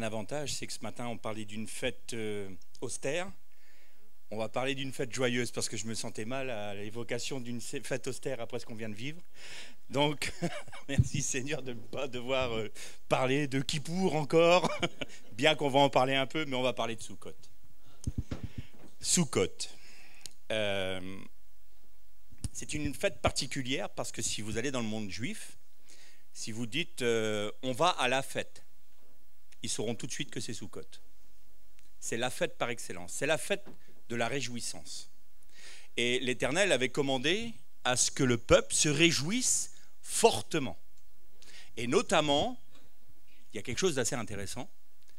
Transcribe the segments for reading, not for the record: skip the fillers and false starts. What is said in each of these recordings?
un avantage, c'est que ce matin on parlait d'une fête austère. On va parler d'une fête joyeuse parce que je me sentais mal à l'évocation d'une fête austère après ce qu'on vient de vivre. Donc, merci Seigneur de ne pas devoir parler de Kippour encore, bien qu'on va en parler un peu, mais on va parler de Soukhot. Soukhot. C'est une fête particulière parce que si vous allez dans le monde juif, si vous dites on va à la fête, ils sauront tout de suite que c'est Soukhot. C'est la fête par excellence, c'est la fête de la réjouissance. Et l'Éternel avait commandé à ce que le peuple se réjouisse fortement. Et notamment, il y a quelque chose d'assez intéressant,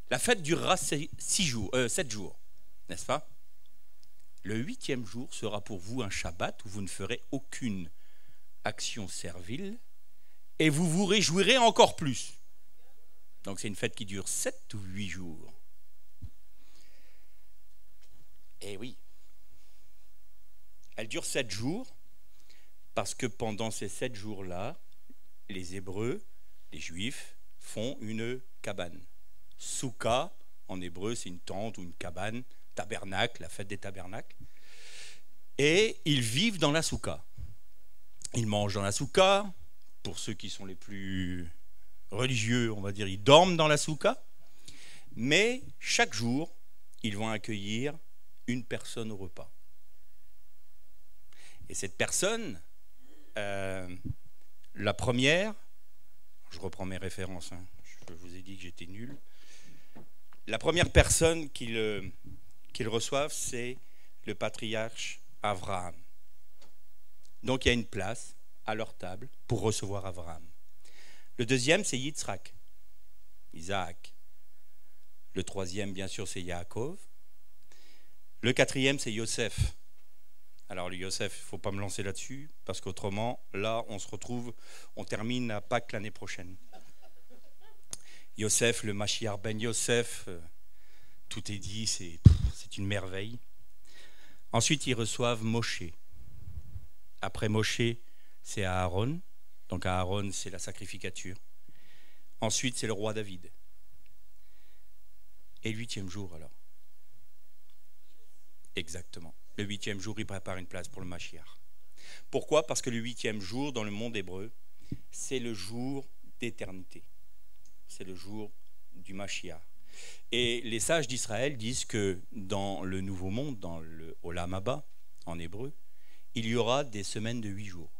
la fête durera 7 jours, n'est-ce pas? Le 8e jour sera pour vous un Shabbat où vous ne ferez aucune action servile et vous vous réjouirez encore plus. Donc c'est une fête qui dure 7 ou 8 jours. Et oui, elle dure 7 jours parce que pendant ces 7 jours-là, les Hébreux, les Juifs, font une cabane. Soukha, en hébreu, c'est une tente ou une cabane, tabernacle, la fête des tabernacles. Et ils vivent dans la soukha. Ils mangent dans la soukha. Pour ceux qui sont les plus religieux, on va dire, ils dorment dans la soukha. Mais chaque jour, ils vont accueillir une personne au repas. Et cette personne, la première, je reprends mes références, hein, je vous ai dit que j'étais nul. La première personne qu'ils reçoivent, c'est le patriarche Abraham. Donc il y a une place à leur table pour recevoir Abraham. Le deuxième, c'est Yitzhak, Isaac. Le troisième, bien sûr, c'est Yaakov. Le quatrième, c'est Yosef. Alors le Yosef, il ne faut pas me lancer là-dessus, parce qu'autrement, là, on termine à Pâques l'année prochaine. Yosef, le Mashiach ben Yosef, tout est dit, c'est une merveille. Ensuite, ils reçoivent Moshe. Après Moshe, c'est Aaron. Donc Aaron, c'est la sacrificature. Ensuite, c'est le roi David. Et le 8e jour, alors? Exactement. Le 8e jour, il prépare une place pour le Mashiach. Pourquoi? Parce que le 8e jour, dans le monde hébreu, c'est le jour d'éternité. C'est le jour du Mashiach. Et les sages d'Israël disent que dans le nouveau monde, dans le Olam Haba, en hébreu, il y aura des semaines de 8 jours.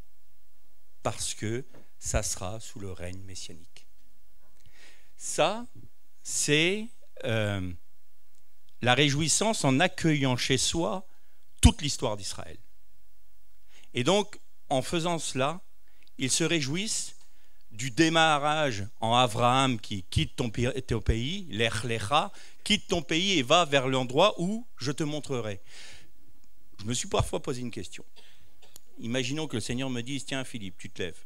Parce que ça sera sous le règne messianique. Ça, c'est la réjouissance en accueillant chez soi toute l'histoire d'Israël. Et donc, en faisant cela, ils se réjouissent du démarrage en Abraham qui quitte ton pays, Lech Lecha, quitte ton pays et va vers l'endroit où je te montrerai. Je me suis parfois posé une question. Imaginons que le Seigneur me dise, tiens Philippe, tu te lèves,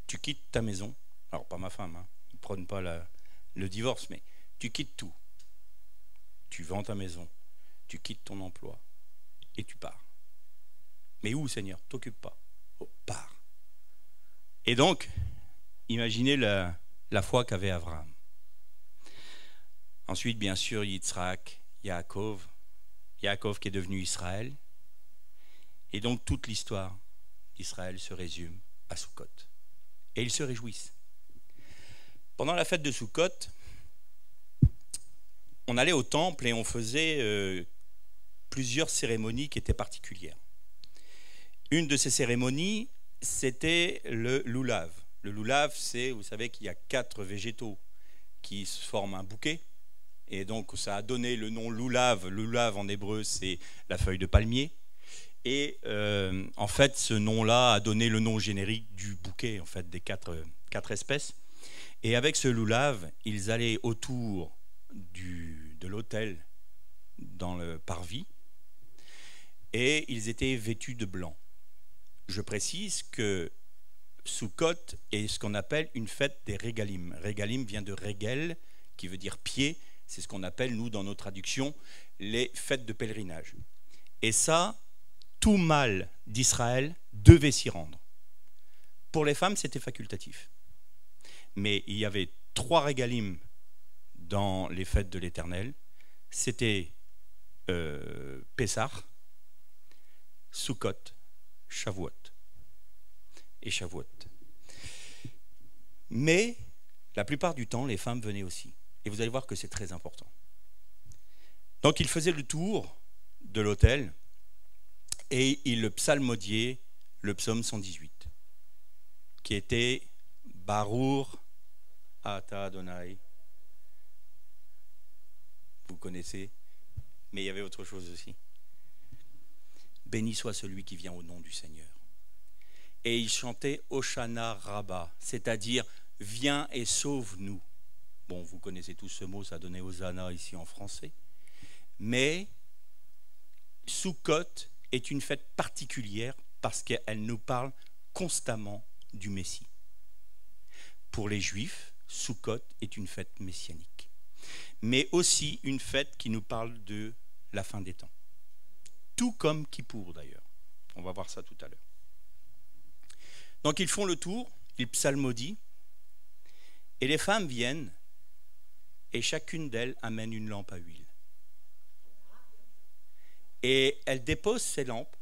tu quittes ta maison, alors pas ma femme, hein, ils ne prônent pas le divorce, mais tu quittes tout. Tu vends ta maison, tu quittes ton emploi et tu pars. Mais où, Seigneur? T'occupe pas. Oh, pars. Et donc, imaginez la foi qu'avait Abraham. Ensuite, bien sûr, Yitzhak, Yaakov qui est devenu Israël. Et donc, toute l'histoire d'Israël se résume à Soukhot. Et ils se réjouissent. Pendant la fête de Soukhot, on allait au temple et on faisait plusieurs cérémonies qui étaient particulières. Une de ces cérémonies, c'était le loulav. Le loulav, c'est, vous savez qu'il y a 4 végétaux qui se forment un bouquet. Et donc, ça a donné le nom loulav. Loulav, en hébreu, c'est la feuille de palmier. Et en fait, ce nom-là a donné le nom générique du bouquet, en fait, des 4 espèces. Et avec ce loulav, ils allaient autour de l'autel dans le parvis et ils étaient vêtus de blanc. Je précise que Soukhot est ce qu'on appelle une fête des régalim. Régalim vient de régel, qui veut dire pied. C'est ce qu'on appelle, nous, dans nos traductions, les fêtes de pèlerinage. Et ça, tout mâle d'Israël devait s'y rendre. Pour les femmes, c'était facultatif. Mais il y avait 3 régalim dans les fêtes de l'Éternel, c'était Pessah, Sukkot, Shavuot et Shavuot. Mais la plupart du temps, les femmes venaient aussi. Et vous allez voir que c'est très important. Donc il faisait le tour de l'autel et il psalmodiait le psaume 118, qui était Baruch Ata Adonai. Vous connaissez, mais il y avait autre chose aussi. Béni soit celui qui vient au nom du Seigneur. Et il chantait Hoshana Rabbah, c'est-à-dire viens et sauve-nous. Bon, vous connaissez tous ce mot, ça donnait Hosanna ici en français. Mais Sukkot est une fête particulière parce qu'elle nous parle constamment du Messie. Pour les Juifs, Sukkot est une fête messianique, mais aussi une fête qui nous parle de la fin des temps. Tout comme Kippour d'ailleurs. On va voir ça tout à l'heure. Donc ils font le tour, ils psalmodient, et les femmes viennent, et chacune d'elles amène une lampe à huile. Et elles déposent ces lampes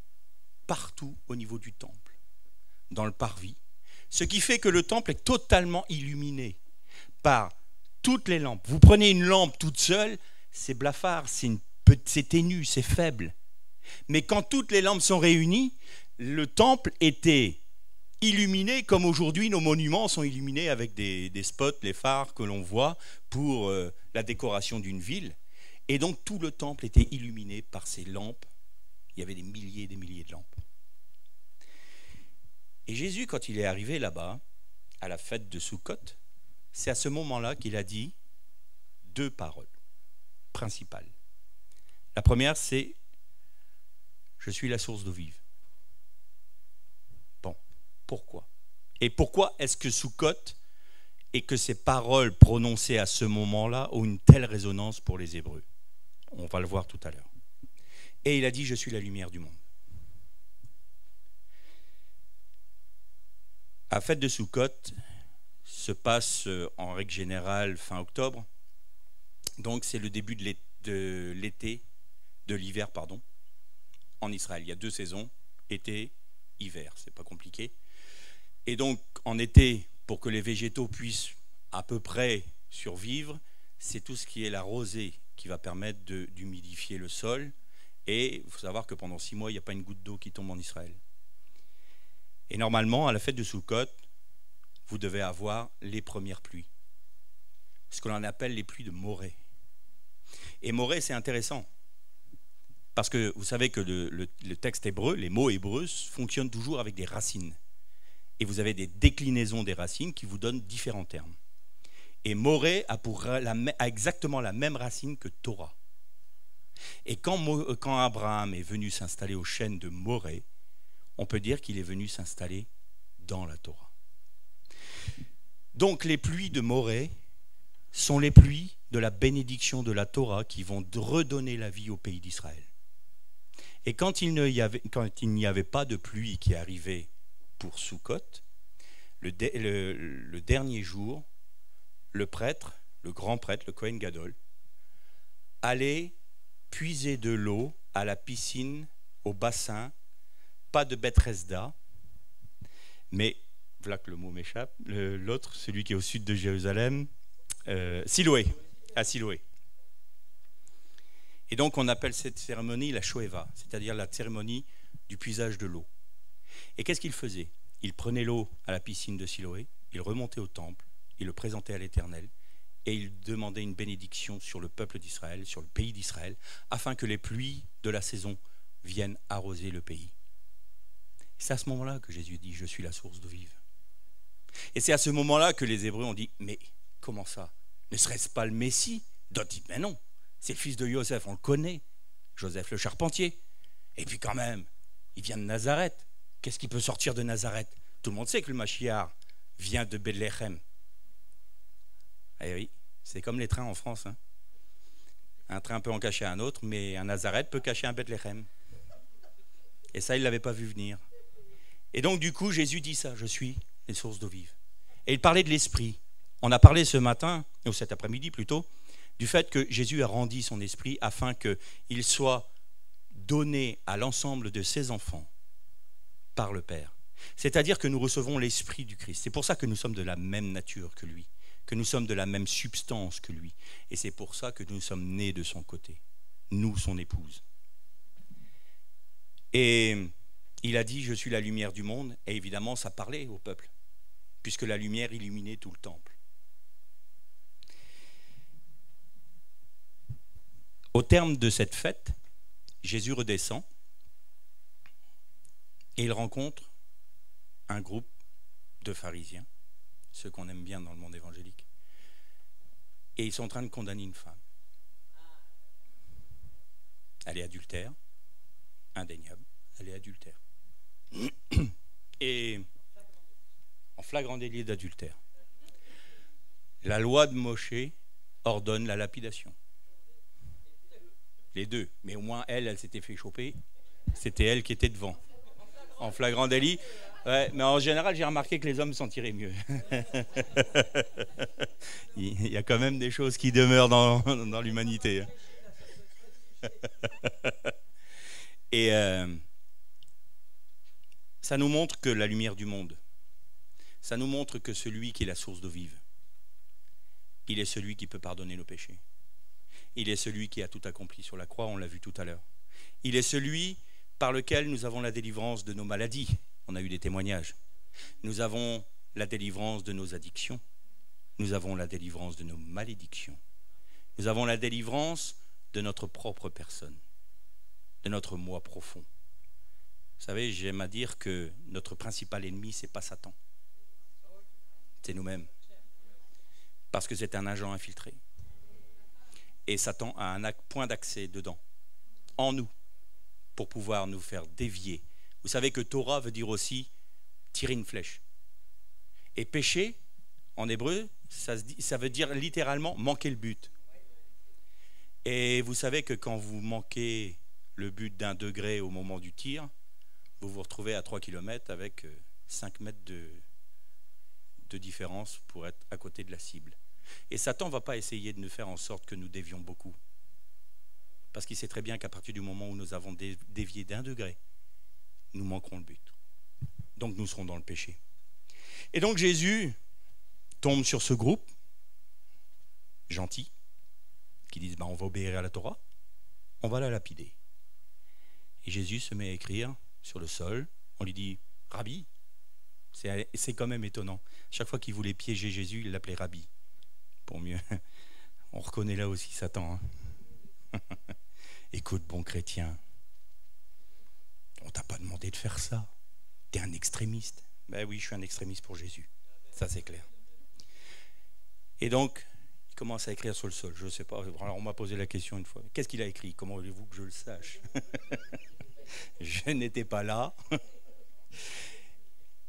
partout au niveau du temple, dans le parvis, ce qui fait que le temple est totalement illuminé par toutes les lampes. Vous prenez une lampe toute seule, c'est blafard, c'est ténu, c'est faible. Mais quand toutes les lampes sont réunies, le temple était illuminé comme aujourd'hui nos monuments sont illuminés avec des spots, les phares que l'on voit pour la décoration d'une ville. Et donc tout le temple était illuminé par ces lampes. Il y avait des milliers et des milliers de lampes. Et Jésus, quand il est arrivé là-bas, à la fête de Sukkot, c'est à ce moment-là qu'il a dit deux paroles principales. La première, c'est « Je suis la source d'eau vive ». Bon, pourquoi? Et pourquoi est-ce que Sukkot et que ces paroles prononcées à ce moment-là ont une telle résonance pour les Hébreux? On va le voir tout à l'heure. Et il a dit « Je suis la lumière du monde ». La fête de Sukkot se passe en règle générale fin octobre. Donc c'est le début de l'été, de l'hiver, pardon, en Israël. Il y a deux saisons, été, hiver, c'est pas compliqué. Et donc en été, pour que les végétaux puissent à peu près survivre, c'est tout ce qui est la rosée qui va permettre d'humidifier le sol. Et il faut savoir que pendant 6 mois, il n'y a pas une goutte d'eau qui tombe en Israël. Et normalement, à la fête de Sukkot, vous devez avoir les premières pluies, ce que l'on appelle les pluies de Morée. Et Morée, c'est intéressant, parce que vous savez que le texte hébreu, les mots hébreux, fonctionnent toujours avec des racines. Et vous avez des déclinaisons des racines qui vous donnent différents termes. Et Morée a exactement la même racine que Torah. Et quand Abraham est venu s'installer au chêne de Morée, on peut dire qu'il est venu s'installer dans la Torah. Donc les pluies de Morée sont les pluies de la bénédiction de la Torah qui vont redonner la vie au pays d'Israël. Et quand il n'y avait pas de pluie qui arrivait pour Sukkot, le dernier jour, le prêtre, le grand prêtre, le Kohen Gadol, allait puiser de l'eau à la piscine, au bassin, pas de Bethesda, mais, voilà que le mot m'échappe, l'autre, celui qui est au sud de Jérusalem, Siloé, à Siloé. Et donc on appelle cette cérémonie la Shoeva, c'est-à-dire la cérémonie du puisage de l'eau. Et qu'est-ce qu'il faisait? Il prenait l'eau à la piscine de Siloé, il remontait au temple, il le présentait à l'Éternel, et il demandait une bénédiction sur le peuple d'Israël, sur le pays d'Israël, afin que les pluies de la saison viennent arroser le pays. C'est à ce moment-là que Jésus dit « Je suis la source d'eau vive ». Et c'est à ce moment-là que les Hébreux ont dit « Mais comment ça? Ne serait-ce pas le Messie ?» D'autres disent « Mais non, c'est le fils de Joseph, on le connaît, Joseph le charpentier. Et puis quand même, il vient de Nazareth. Qu'est-ce qui peut sortir de Nazareth? Tout le monde sait que le Mashiach vient de Bethléem. » Eh oui, c'est comme les trains en France. Hein. Un train peut en cacher un autre, mais un Nazareth peut cacher un Bethléem. Et ça, il ne l'avait pas vu venir. Et donc, du coup, Jésus dit ça, je suis les sources d'eau vive. Et il parlait de l'esprit. On a parlé ce matin, ou cet après-midi plutôt, du fait que Jésus a rendu son esprit afin qu'il soit donné à l'ensemble de ses enfants par le Père. C'est-à-dire que nous recevons l'esprit du Christ. C'est pour ça que nous sommes de la même nature que lui, que nous sommes de la même substance que lui. Et c'est pour ça que nous sommes nés de son côté, nous, son épouse. Et il a dit, je suis la lumière du monde, et évidemment, ça parlait au peuple, puisque la lumière illuminait tout le temple. Au terme de cette fête, Jésus redescend et il rencontre un groupe de pharisiens, ceux qu'on aime bien dans le monde évangélique, et ils sont en train de condamner une femme. Elle est adultère, indéniable, elle est adultère. Et en flagrant délit d'adultère, la loi de Moshe ordonne la lapidation. Les deux, mais au moins elle s'était fait choper, c'était elle qui était devant. En flagrant délit, ouais, mais en général j'ai remarqué que les hommes s'en tiraient mieux. Il y a quand même des choses qui demeurent dans l'humanité. Et ça nous montre que la lumière du monde, ça nous montre que celui qui est la source d'eau vive, il est celui qui peut pardonner nos péchés. Il est celui qui a tout accompli sur la croix, on l'a vu tout à l'heure. Il est celui par lequel nous avons la délivrance de nos maladies. On a eu des témoignages. Nous avons la délivrance de nos addictions. Nous avons la délivrance de nos malédictions. Nous avons la délivrance de notre propre personne, de notre moi profond. Vous savez, j'aime à dire que notre principal ennemi, ce n'est pas Satan. C'est nous-mêmes. Parce que c'est un agent infiltré. Et Satan a un point d'accès dedans, en nous, pour pouvoir nous faire dévier. Vous savez que Torah veut dire aussi tirer une flèche. Et péché, en hébreu, ça veut dire littéralement manquer le but. Et vous savez que quand vous manquez le but d'1 degré au moment du tir, vous vous retrouvez à 3 km avec 5 mètres de différence pour être à côté de la cible. Et Satan ne va pas essayer de nous faire en sorte que nous dévions beaucoup. Parce qu'il sait très bien qu'à partir du moment où nous avons dévié d'1 degré, nous manquerons le but. Donc nous serons dans le péché. Et donc Jésus tombe sur ce groupe, gentil, qui disent on va obéir à la Torah, on va la lapider. Et Jésus se met à écrire sur le sol, on lui dit Rabbi. C'est quand même étonnant. Chaque fois qu'il voulait piéger Jésus, il l'appelait Rabbi. Pour mieux. On reconnaît là aussi Satan. Hein. Écoute, bon chrétien, on t'a pas demandé de faire ça. T'es un extrémiste. Ben oui, je suis un extrémiste pour Jésus. Ça, c'est clair. Et donc, il commence à écrire sur le sol. Je ne sais pas. Alors, on m'a posé la question une fois. Qu'est-ce qu'il a écrit? Comment voulez-vous que je le sache? Je n'étais pas là.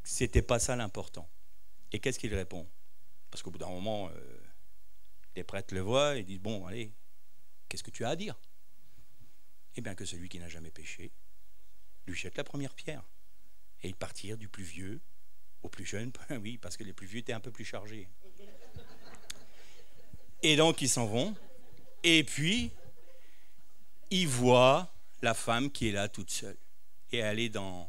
C'était pas ça l'important. Et qu'est-ce qu'il répond? Parce qu'au bout d'un moment, les prêtres le voient et disent bon, allez, qu'est-ce que tu as à dire? Eh bien, que celui qui n'a jamais péché lui jette la première pierre. Et ils partirent du plus vieux au plus jeune. Oui, parce que les plus vieux étaient un peu plus chargés. Et donc, ils s'en vont. Et puis, ils voient la femme qui est là toute seule. Et elle est un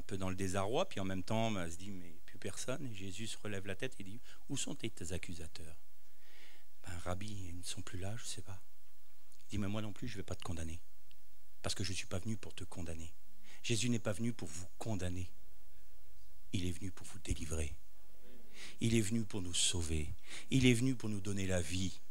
peu dans le désarroi. Puis en même temps, elle se dit, mais plus personne. Et Jésus se relève la tête et dit, où sont tes accusateurs? Rabbi, ils ne sont plus là, je ne sais pas. Il dit, mais moi non plus, je ne vais pas te condamner. Parce que je ne suis pas venu pour te condamner. Jésus n'est pas venu pour vous condamner. Il est venu pour vous délivrer. Il est venu pour nous sauver. Il est venu pour nous donner la vie.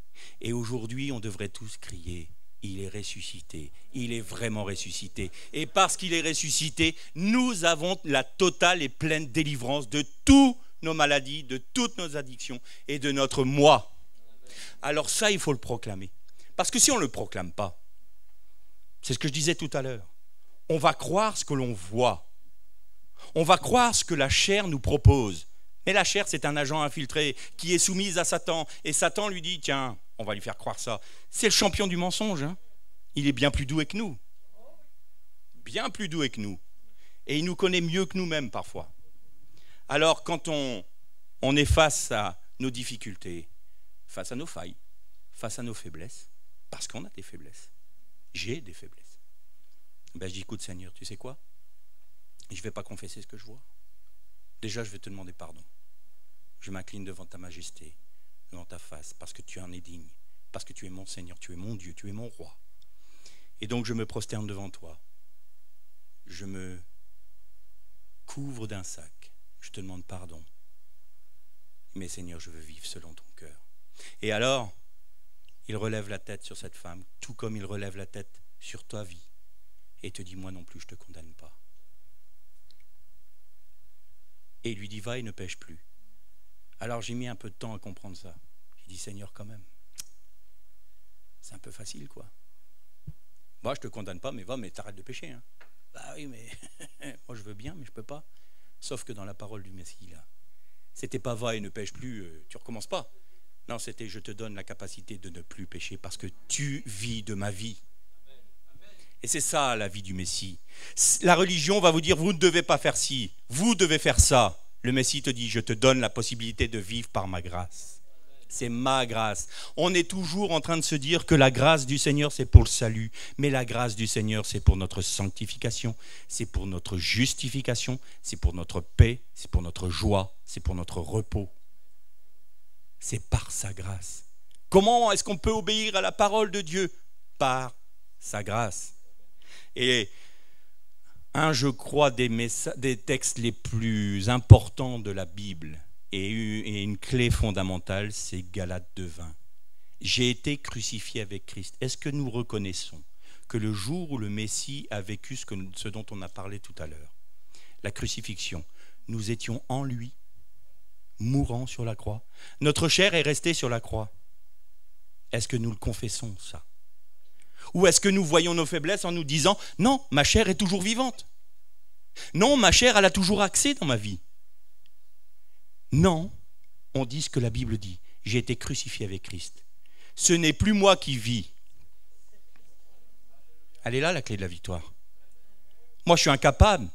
Et aujourd'hui, on devrait tous crier, il est ressuscité. Il est vraiment ressuscité. Et parce qu'il est ressuscité, nous avons la totale et pleine délivrance de toutes nos maladies, de toutes nos addictions et de notre moi. Alors ça, il faut le proclamer. Parce que si on ne le proclame pas, c'est ce que je disais tout à l'heure, on va croire ce que l'on voit. On va croire ce que la chair nous propose. Mais la chair, c'est un agent infiltré qui est soumise à Satan. Et Satan lui dit, tiens, on va lui faire croire ça. C'est le champion du mensonge. Hein. Il est bien plus doué que nous. Bien plus doué que nous. Et il nous connaît mieux que nous-mêmes parfois. Alors, quand on est face à nos difficultés, face à nos failles, face à nos faiblesses, parce qu'on a des faiblesses. J'ai des faiblesses. Ben, je dis, écoute Seigneur, tu sais quoi? Je ne vais pas confesser ce que je vois. Déjà, je vais te demander pardon. Je m'incline devant ta majesté, devant ta face, parce que tu en es digne, parce que tu es mon Seigneur, tu es mon Dieu, tu es mon roi. Et donc, je me prosterne devant toi. Je me couvre d'un sac. Je te demande pardon. Mais Seigneur, je veux vivre selon ton cœur. Et alors, il relève la tête sur cette femme, tout comme il relève la tête sur ta vie. Et te dit, moi non plus, je ne te condamne pas. Et il lui dit, va et ne pêche plus. Alors j'ai mis un peu de temps à comprendre ça. J'ai dit, Seigneur, quand même, c'est un peu facile, quoi. Moi, je ne te condamne pas, mais va, mais t'arrêtes de pécher. Hein. Bah oui, mais moi, je veux bien, mais je ne peux pas. Sauf que dans la parole du Messie, là, c'était pas va et ne pêche plus, tu recommences pas. Non, c'était je te donne la capacité de ne plus pécher parce que tu vis de ma vie. Et c'est ça la vie du Messie. La religion va vous dire vous ne devez pas faire ci, vous devez faire ça. Le Messie te dit je te donne la possibilité de vivre par ma grâce. C'est ma grâce. On est toujours en train de se dire que la grâce du Seigneur c'est pour le salut, mais la grâce du Seigneur c'est pour notre sanctification, c'est pour notre justification, c'est pour notre paix, c'est pour notre joie, c'est pour notre repos. C'est par sa grâce. Comment est-ce qu'on peut obéir à la parole de Dieu? Par sa grâce. Et je crois, des textes les plus importants de la Bible et une clé fondamentale, c'est Galates 2:20. J'ai été crucifié avec Christ. Est-ce que nous reconnaissons que le jour où le Messie a vécu ce dont on a parlé tout à l'heure, la crucifixion, nous étions en lui, mourant sur la croix. Notre chair est restée sur la croix. Est-ce que nous le confessons, ça? Ou est-ce que nous voyons nos faiblesses en nous disant « Non, ma chair est toujours vivante. Non, ma chair, elle a toujours accès dans ma vie. » Non, on dit ce que la Bible dit. J'ai été crucifié avec Christ. Ce n'est plus moi qui vis. Elle est là, la clé de la victoire. Moi, je suis incapable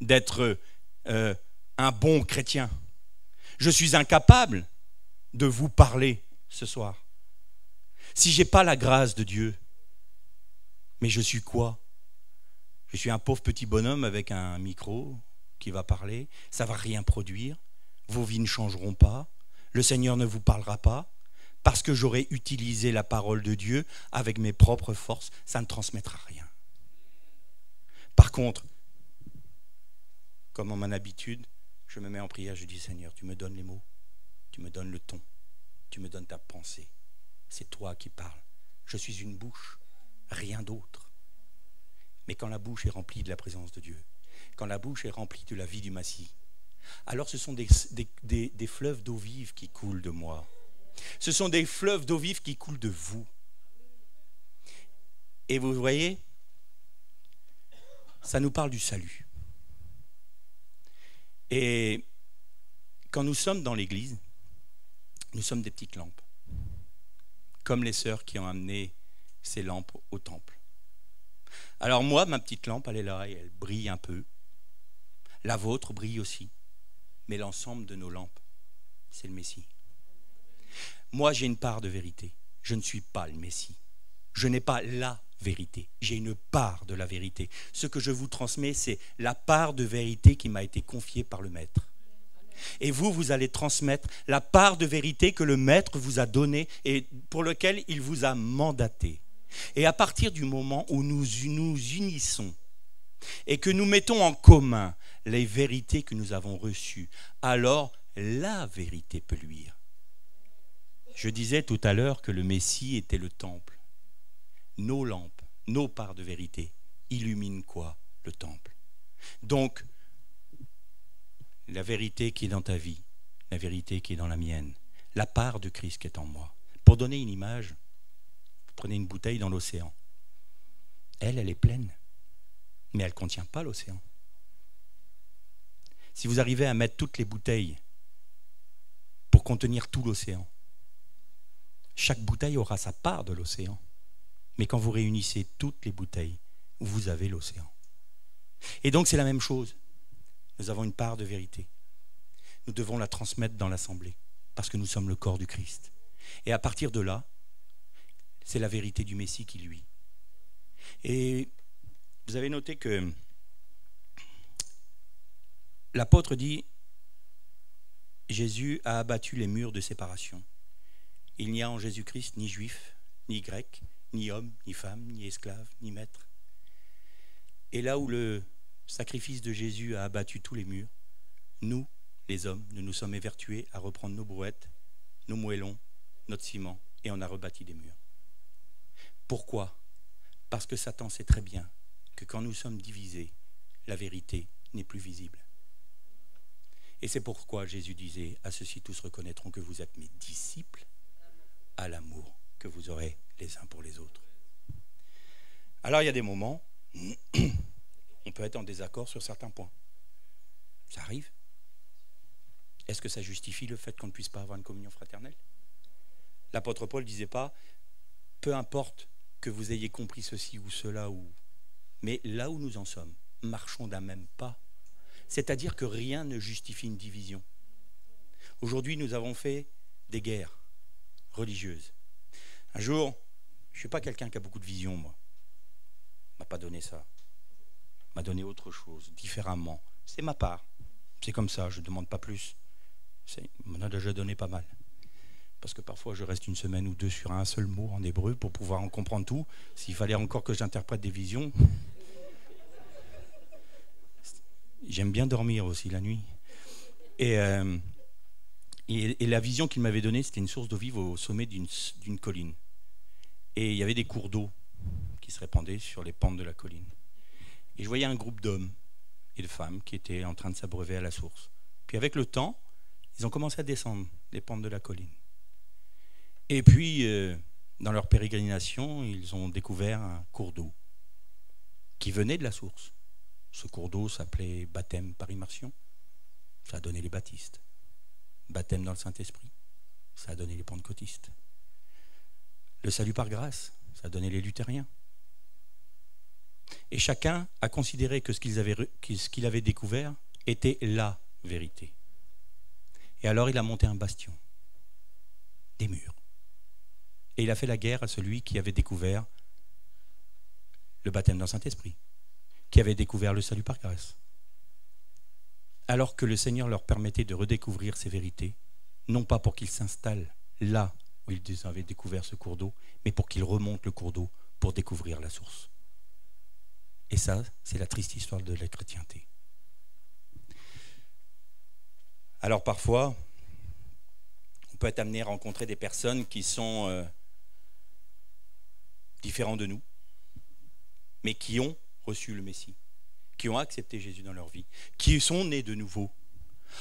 d'être un bon chrétien. Je suis incapable de vous parler ce soir. Si je n'ai pas la grâce de Dieu, mais je suis quoi? Je suis un pauvre petit bonhomme avec un micro qui va parler, ça ne va rien produire, vos vies ne changeront pas, le Seigneur ne vous parlera pas, parce que j'aurai utilisé la parole de Dieu avec mes propres forces, ça ne transmettra rien. Par contre, comme en mon habitude, je me mets en prière, je dis Seigneur, tu me donnes les mots, tu me donnes le ton, tu me donnes ta pensée. C'est toi qui parles. Je suis une bouche, rien d'autre. Mais quand la bouche est remplie de la présence de Dieu, quand la bouche est remplie de la vie du Messie, alors ce sont des fleuves d'eau vive qui coulent de moi. Ce sont des fleuves d'eau vive qui coulent de vous. Et vous voyez, ça nous parle du salut. Et quand nous sommes dans l'église, nous sommes des petites lampes. Comme les sœurs qui ont amené ces lampes au temple. Alors moi, ma petite lampe, elle est là et elle brille un peu. La vôtre brille aussi. Mais l'ensemble de nos lampes, c'est le Messie. Moi, j'ai une part de vérité. Je ne suis pas le Messie. Je n'ai pas la vérité. J'ai une part de la vérité. Ce que je vous transmets, c'est la part de vérité qui m'a été confiée par le Maître. Et vous, vous allez transmettre la part de vérité que le Maître vous a donnée et pour lequel il vous a mandaté. Et à partir du moment où nous nous unissons et que nous mettons en commun les vérités que nous avons reçues, alors la vérité peut luire. Je disais tout à l'heure que le Messie était le temple. Nos lampes, nos parts de vérité illuminent quoi? Le temple. Donc, la vérité qui est dans ta vie, la vérité qui est dans la mienne, la part de Christ qui est en moi. Pour donner une image, vous prenez une bouteille dans l'océan. Elle est pleine, mais elle ne contient pas l'océan. Si vous arrivez à mettre toutes les bouteilles pour contenir tout l'océan, chaque bouteille aura sa part de l'océan. Mais quand vous réunissez toutes les bouteilles, vous avez l'océan. Et donc c'est la même chose. Nous avons une part de vérité. Nous devons la transmettre dans l'assemblée, parce que nous sommes le corps du Christ. Et à partir de là, c'est la vérité du Messie qui luit. Et vous avez noté que l'apôtre dit, Jésus a abattu les murs de séparation. Il n'y a en Jésus-Christ ni juif, ni grec, ni homme, ni femme, ni esclave, ni maître. Et là où le sacrifice de Jésus a abattu tous les murs, nous, les hommes, nous nous sommes évertués à reprendre nos brouettes, nos moellons, notre ciment, et on a rebâti des murs. Pourquoi ? Parce que Satan sait très bien que quand nous sommes divisés, la vérité n'est plus visible. Et c'est pourquoi Jésus disait, à ceux-ci tous reconnaîtront que vous êtes mes disciples, à l'amour que vous aurez les uns pour les autres. Alors il y a des moments, on peut être en désaccord sur certains points. Ça arrive. Est-ce que ça justifie le fait qu'on ne puisse pas avoir une communion fraternelle ? L'apôtre Paul ne disait pas, peu importe que vous ayez compris ceci ou cela, mais là où nous en sommes, marchons d'un même pas. C'est-à-dire que rien ne justifie une division. Aujourd'hui, nous avons fait des guerres religieuses. Un jour, je ne suis pas quelqu'un qui a beaucoup de vision, moi. Il ne m'a pas donné ça. Il m'a donné autre chose, différemment. C'est ma part. C'est comme ça, je ne demande pas plus. Il m'en a déjà donné pas mal. Parce que parfois, je reste une semaine ou deux sur un seul mot en hébreu pour pouvoir en comprendre tout. S'il fallait encore que j'interprète des visions... J'aime bien dormir aussi la nuit. Et la vision qu'il m'avait donnée, c'était une source d'eau vive au sommet d'une colline. Et il y avait des cours d'eau qui se répandaient sur les pentes de la colline. Et je voyais un groupe d'hommes et de femmes qui étaient en train de s'abreuver à la source. Puis avec le temps, ils ont commencé à descendre les pentes de la colline. Et puis, dans leur pérégrination, ils ont découvert un cours d'eau qui venait de la source. Ce cours d'eau s'appelait baptême par immersion. Ça a donné les baptistes. Baptême dans le Saint-Esprit. Ça a donné les pentecôtistes. Le salut par grâce. Ça a donné les luthériens. Et chacun a considéré que ce qu'il avait découvert était la vérité. Et alors il a monté un bastion. Des murs. Et il a fait la guerre à celui qui avait découvert le baptême dans le Saint-Esprit, qui avait découvert le salut par grâce. Alors que le Seigneur leur permettait de redécouvrir ces vérités, non pas pour qu'ils s'installent là où ils avaient découvert ce cours d'eau, mais pour qu'ils remontent le cours d'eau pour découvrir la source. Et ça, c'est la triste histoire de la chrétienté. Alors parfois, on peut être amené à rencontrer des personnes qui sont différentes de nous, mais qui ont reçu le Messie, qui ont accepté Jésus dans leur vie, qui sont nés de nouveau.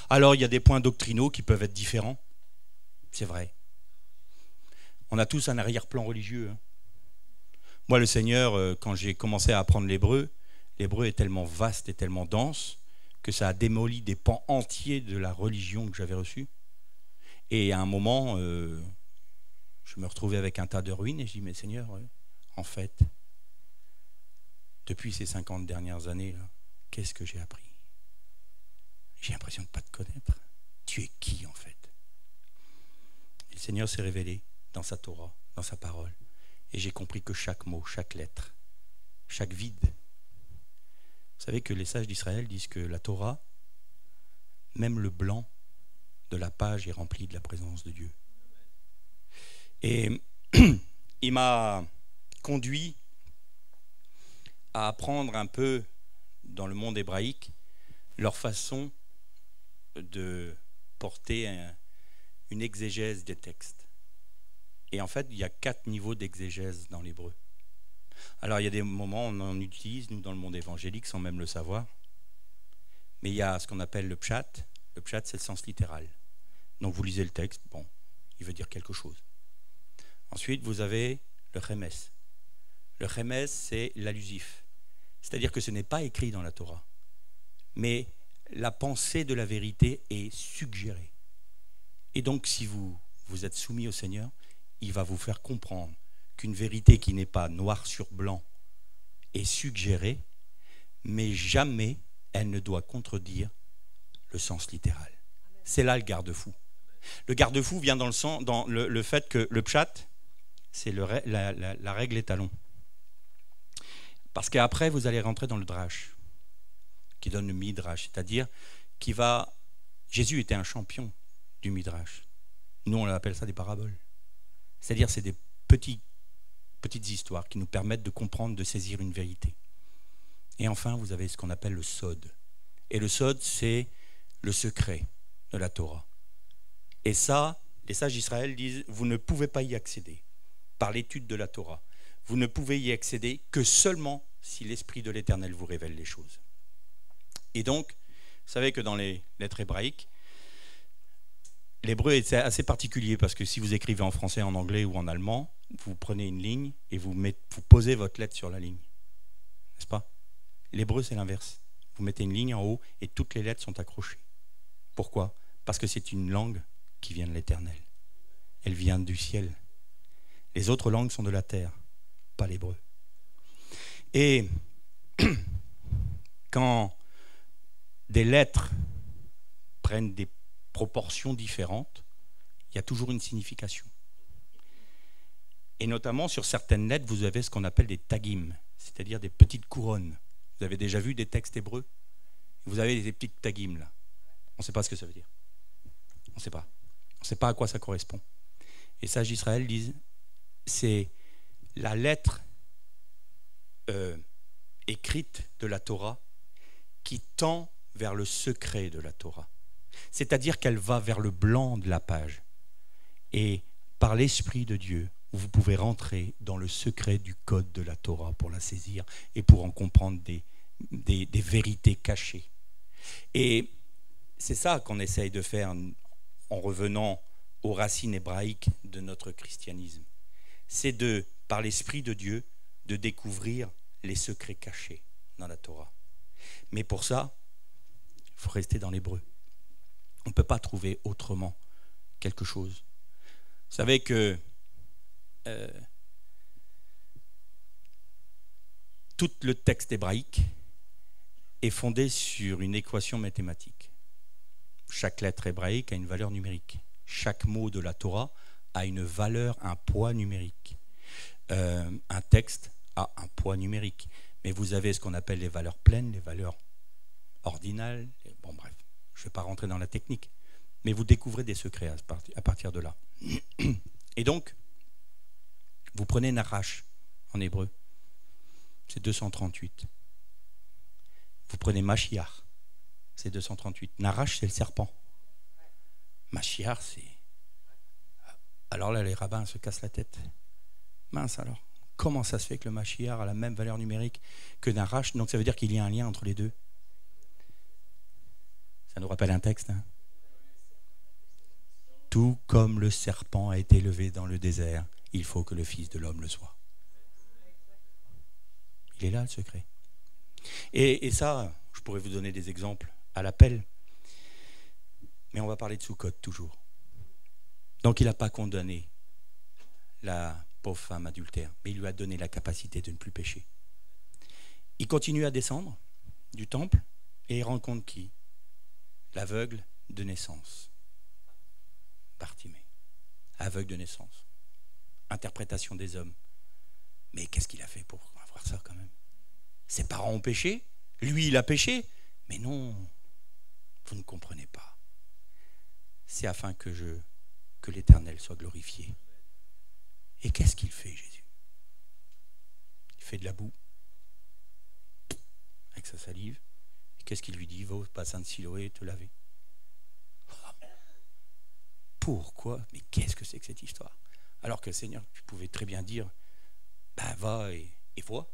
Alors il y a des points doctrinaux qui peuvent être différents, c'est vrai. On a tous un arrière-plan religieux. Moi, le Seigneur, quand j'ai commencé à apprendre l'hébreu est tellement vaste et tellement dense que ça a démoli des pans entiers de la religion que j'avais reçue. Et à un moment, je me retrouvais avec un tas de ruines et je dis, mais Seigneur, en fait, depuis ces 50 dernières années, là, qu'est-ce que j'ai appris ? J'ai l'impression de ne pas te connaître. Tu es qui en fait ? Et le Seigneur s'est révélé dans sa Torah, dans sa parole. Et j'ai compris que chaque mot, chaque lettre, chaque vide. Vous savez que les sages d'Israël disent que la Torah, même le blanc de la page est rempli de la présence de Dieu. Et il m'a conduit à apprendre un peu dans le monde hébraïque leur façon de porter une exégèse des textes. Et en fait, il y a 4 niveaux d'exégèse dans l'hébreu. Alors, il y a des moments où on en utilise, nous, dans le monde évangélique, sans même le savoir. Mais il y a ce qu'on appelle le pshat. Le pshat, c'est le sens littéral. Donc, vous lisez le texte, bon, il veut dire quelque chose. Ensuite, vous avez le chemes. Le chemes, c'est l'allusif. C'est-à-dire que ce n'est pas écrit dans la Torah. Mais la pensée de la vérité est suggérée. Et donc, si vous êtes soumis au Seigneur, il va vous faire comprendre qu'une vérité qui n'est pas noir sur blanc est suggérée, mais jamais elle ne doit contredire le sens littéral. C'est là le garde-fou. Le garde-fou vient dans le fait que le pshat, c'est la règle étalon. Parce qu'après, vous allez rentrer dans le drash, qui donne le midrash, c'est-à-dire Jésus était un champion du midrash. Nous, on appelle ça des paraboles. C'est-à-dire, c'est des petites histoires qui nous permettent de comprendre, de saisir une vérité. Et enfin, vous avez ce qu'on appelle le sod. Et le sod, c'est le secret de la Torah. Et ça, les sages d'Israël disent, vous ne pouvez pas y accéder par l'étude de la Torah. Vous ne pouvez y accéder que seulement si l'Esprit de l'Éternel vous révèle les choses. Et donc, vous savez que dans les lettres hébraïques, l'hébreu est assez particulier parce que si vous écrivez en français, en anglais ou en allemand, vous prenez une ligne et vous posez votre lettre sur la ligne. N'est-ce pas? L'hébreu, c'est l'inverse. Vous mettez une ligne en haut et toutes les lettres sont accrochées. Pourquoi? Parce que c'est une langue qui vient de l'Éternel. Elle vient du ciel. Les autres langues sont de la terre, pas l'hébreu. Et quand des lettres prennent des proportions différentes, il y a toujours une signification. Et notamment sur certaines lettres, vous avez ce qu'on appelle des tagim, c'est-à-dire des petites couronnes. Vous avez déjà vu des textes hébreux? Vous avez des petites tagim là. On ne sait pas ce que ça veut dire. On ne sait pas. On ne sait pas à quoi ça correspond. Et les sages d'Israël disent, c'est la lettre écrite de la Torah qui tend vers le secret de la Torah. C'est-à-dire qu'elle va vers le blanc de la page. Et par l'Esprit de Dieu, vous pouvez rentrer dans le secret du code de la Torah pour la saisir et pour en comprendre des vérités cachées. Et c'est ça qu'on essaye de faire en revenant aux racines hébraïques de notre christianisme. C'est par l'Esprit de Dieu, de découvrir les secrets cachés dans la Torah. Mais pour ça, il faut rester dans l'hébreu. On ne peut pas trouver autrement quelque chose. Vous savez que tout le texte hébraïque est fondé sur une équation mathématique. Chaque lettre hébraïque a une valeur numérique. Chaque mot de la Torah a une valeur, un poids numérique. Un texte a un poids numérique. Mais vous avez ce qu'on appelle les valeurs pleines, les valeurs ordinales. Bon, bref, je ne vais pas rentrer dans la technique. Mais vous découvrez des secrets à partir de là. Et donc, vous prenez Nachash en hébreu, c'est 238. Vous prenez Mashiach, c'est 238. Nachash, c'est le serpent. Mashiach, c'est... Alors là, les rabbins se cassent la tête. Mince alors, comment ça se fait que le Mashiach a la même valeur numérique que Nachash? Donc ça veut dire qu'il y a un lien entre les deux. Ça nous rappelle un texte, hein? Tout comme le serpent a été élevé dans le désert, il faut que le Fils de l'homme le soit. Il est là le secret. Et ça, je pourrais vous donner des exemples à l'appel, mais on va parler de Sukkot toujours. Donc il n'a pas condamné la pauvre femme adultère, mais il lui a donné la capacité de ne plus pécher. Il continue à descendre du temple et il rencontre qui? L'aveugle de naissance. Bartimée, aveugle de naissance. Interprétation des hommes. Mais qu'est-ce qu'il a fait pour avoir ça quand même? Ses parents ont péché, lui il a péché. Mais non, vous ne comprenez pas. C'est afin que l'Éternel soit glorifié. Et qu'est-ce qu'il fait, Jésus? Il fait de la boue avec sa salive. Et qu'est-ce qu'il lui dit? Va au bassin de Siloé te laver. Pourquoi? Mais qu'est-ce que c'est que cette histoire? Alors que le Seigneur, tu pouvais très bien dire, ben va et vois.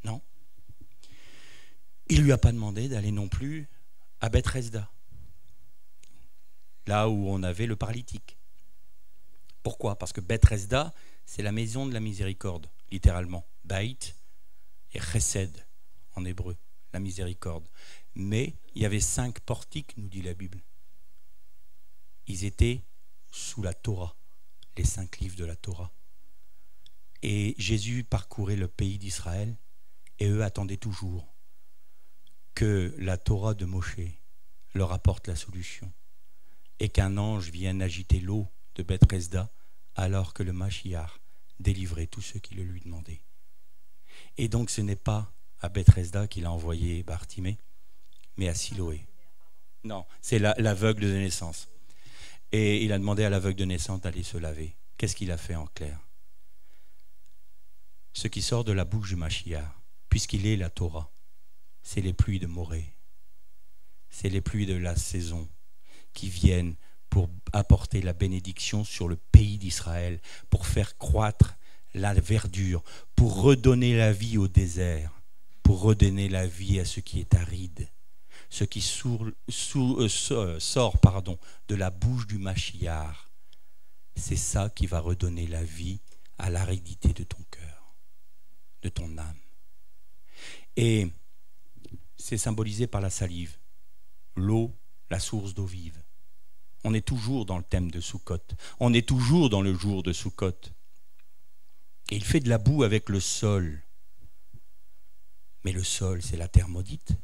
Non. Il ne lui a pas demandé d'aller non plus à Bethesda, là où on avait le paralytique. Pourquoi? Parce que Bethesda, c'est la maison de la miséricorde, littéralement. Bait et chesed en hébreu, la miséricorde. Mais il y avait 5 portiques, nous dit la Bible. Ils étaient sous la Torah, les 5 livres de la Torah. Et Jésus parcourait le pays d'Israël et eux attendaient toujours que la Torah de Moshe leur apporte la solution et qu'un ange vienne agiter l'eau de Bethesda alors que le Mashiach délivrait tous ceux qui le lui demandaient. Et donc ce n'est pas à Bethesda qu'il a envoyé Bartimée, mais à Siloé. Non, c'est l'aveugle de naissance. Et il a demandé à l'aveugle de naissance d'aller se laver. Qu'est-ce qu'il a fait en clair? Ce qui sort de la bouche du Mashiach, puisqu'il est la Torah, c'est les pluies de Morée. C'est les pluies de la saison qui viennent pour apporter la bénédiction sur le pays d'Israël, pour faire croître la verdure, pour redonner la vie au désert, pour redonner la vie à ce qui est aride. Ce qui sort de la bouche du Mashiach, c'est ça qui va redonner la vie à l'aridité de ton cœur, de ton âme. Et c'est symbolisé par la salive, l'eau, la source d'eau vive. On est toujours dans le thème de Sukkot, on est toujours dans le jour de Sukkot. Et il fait de la boue avec le sol. Mais le sol, c'est la terre maudite.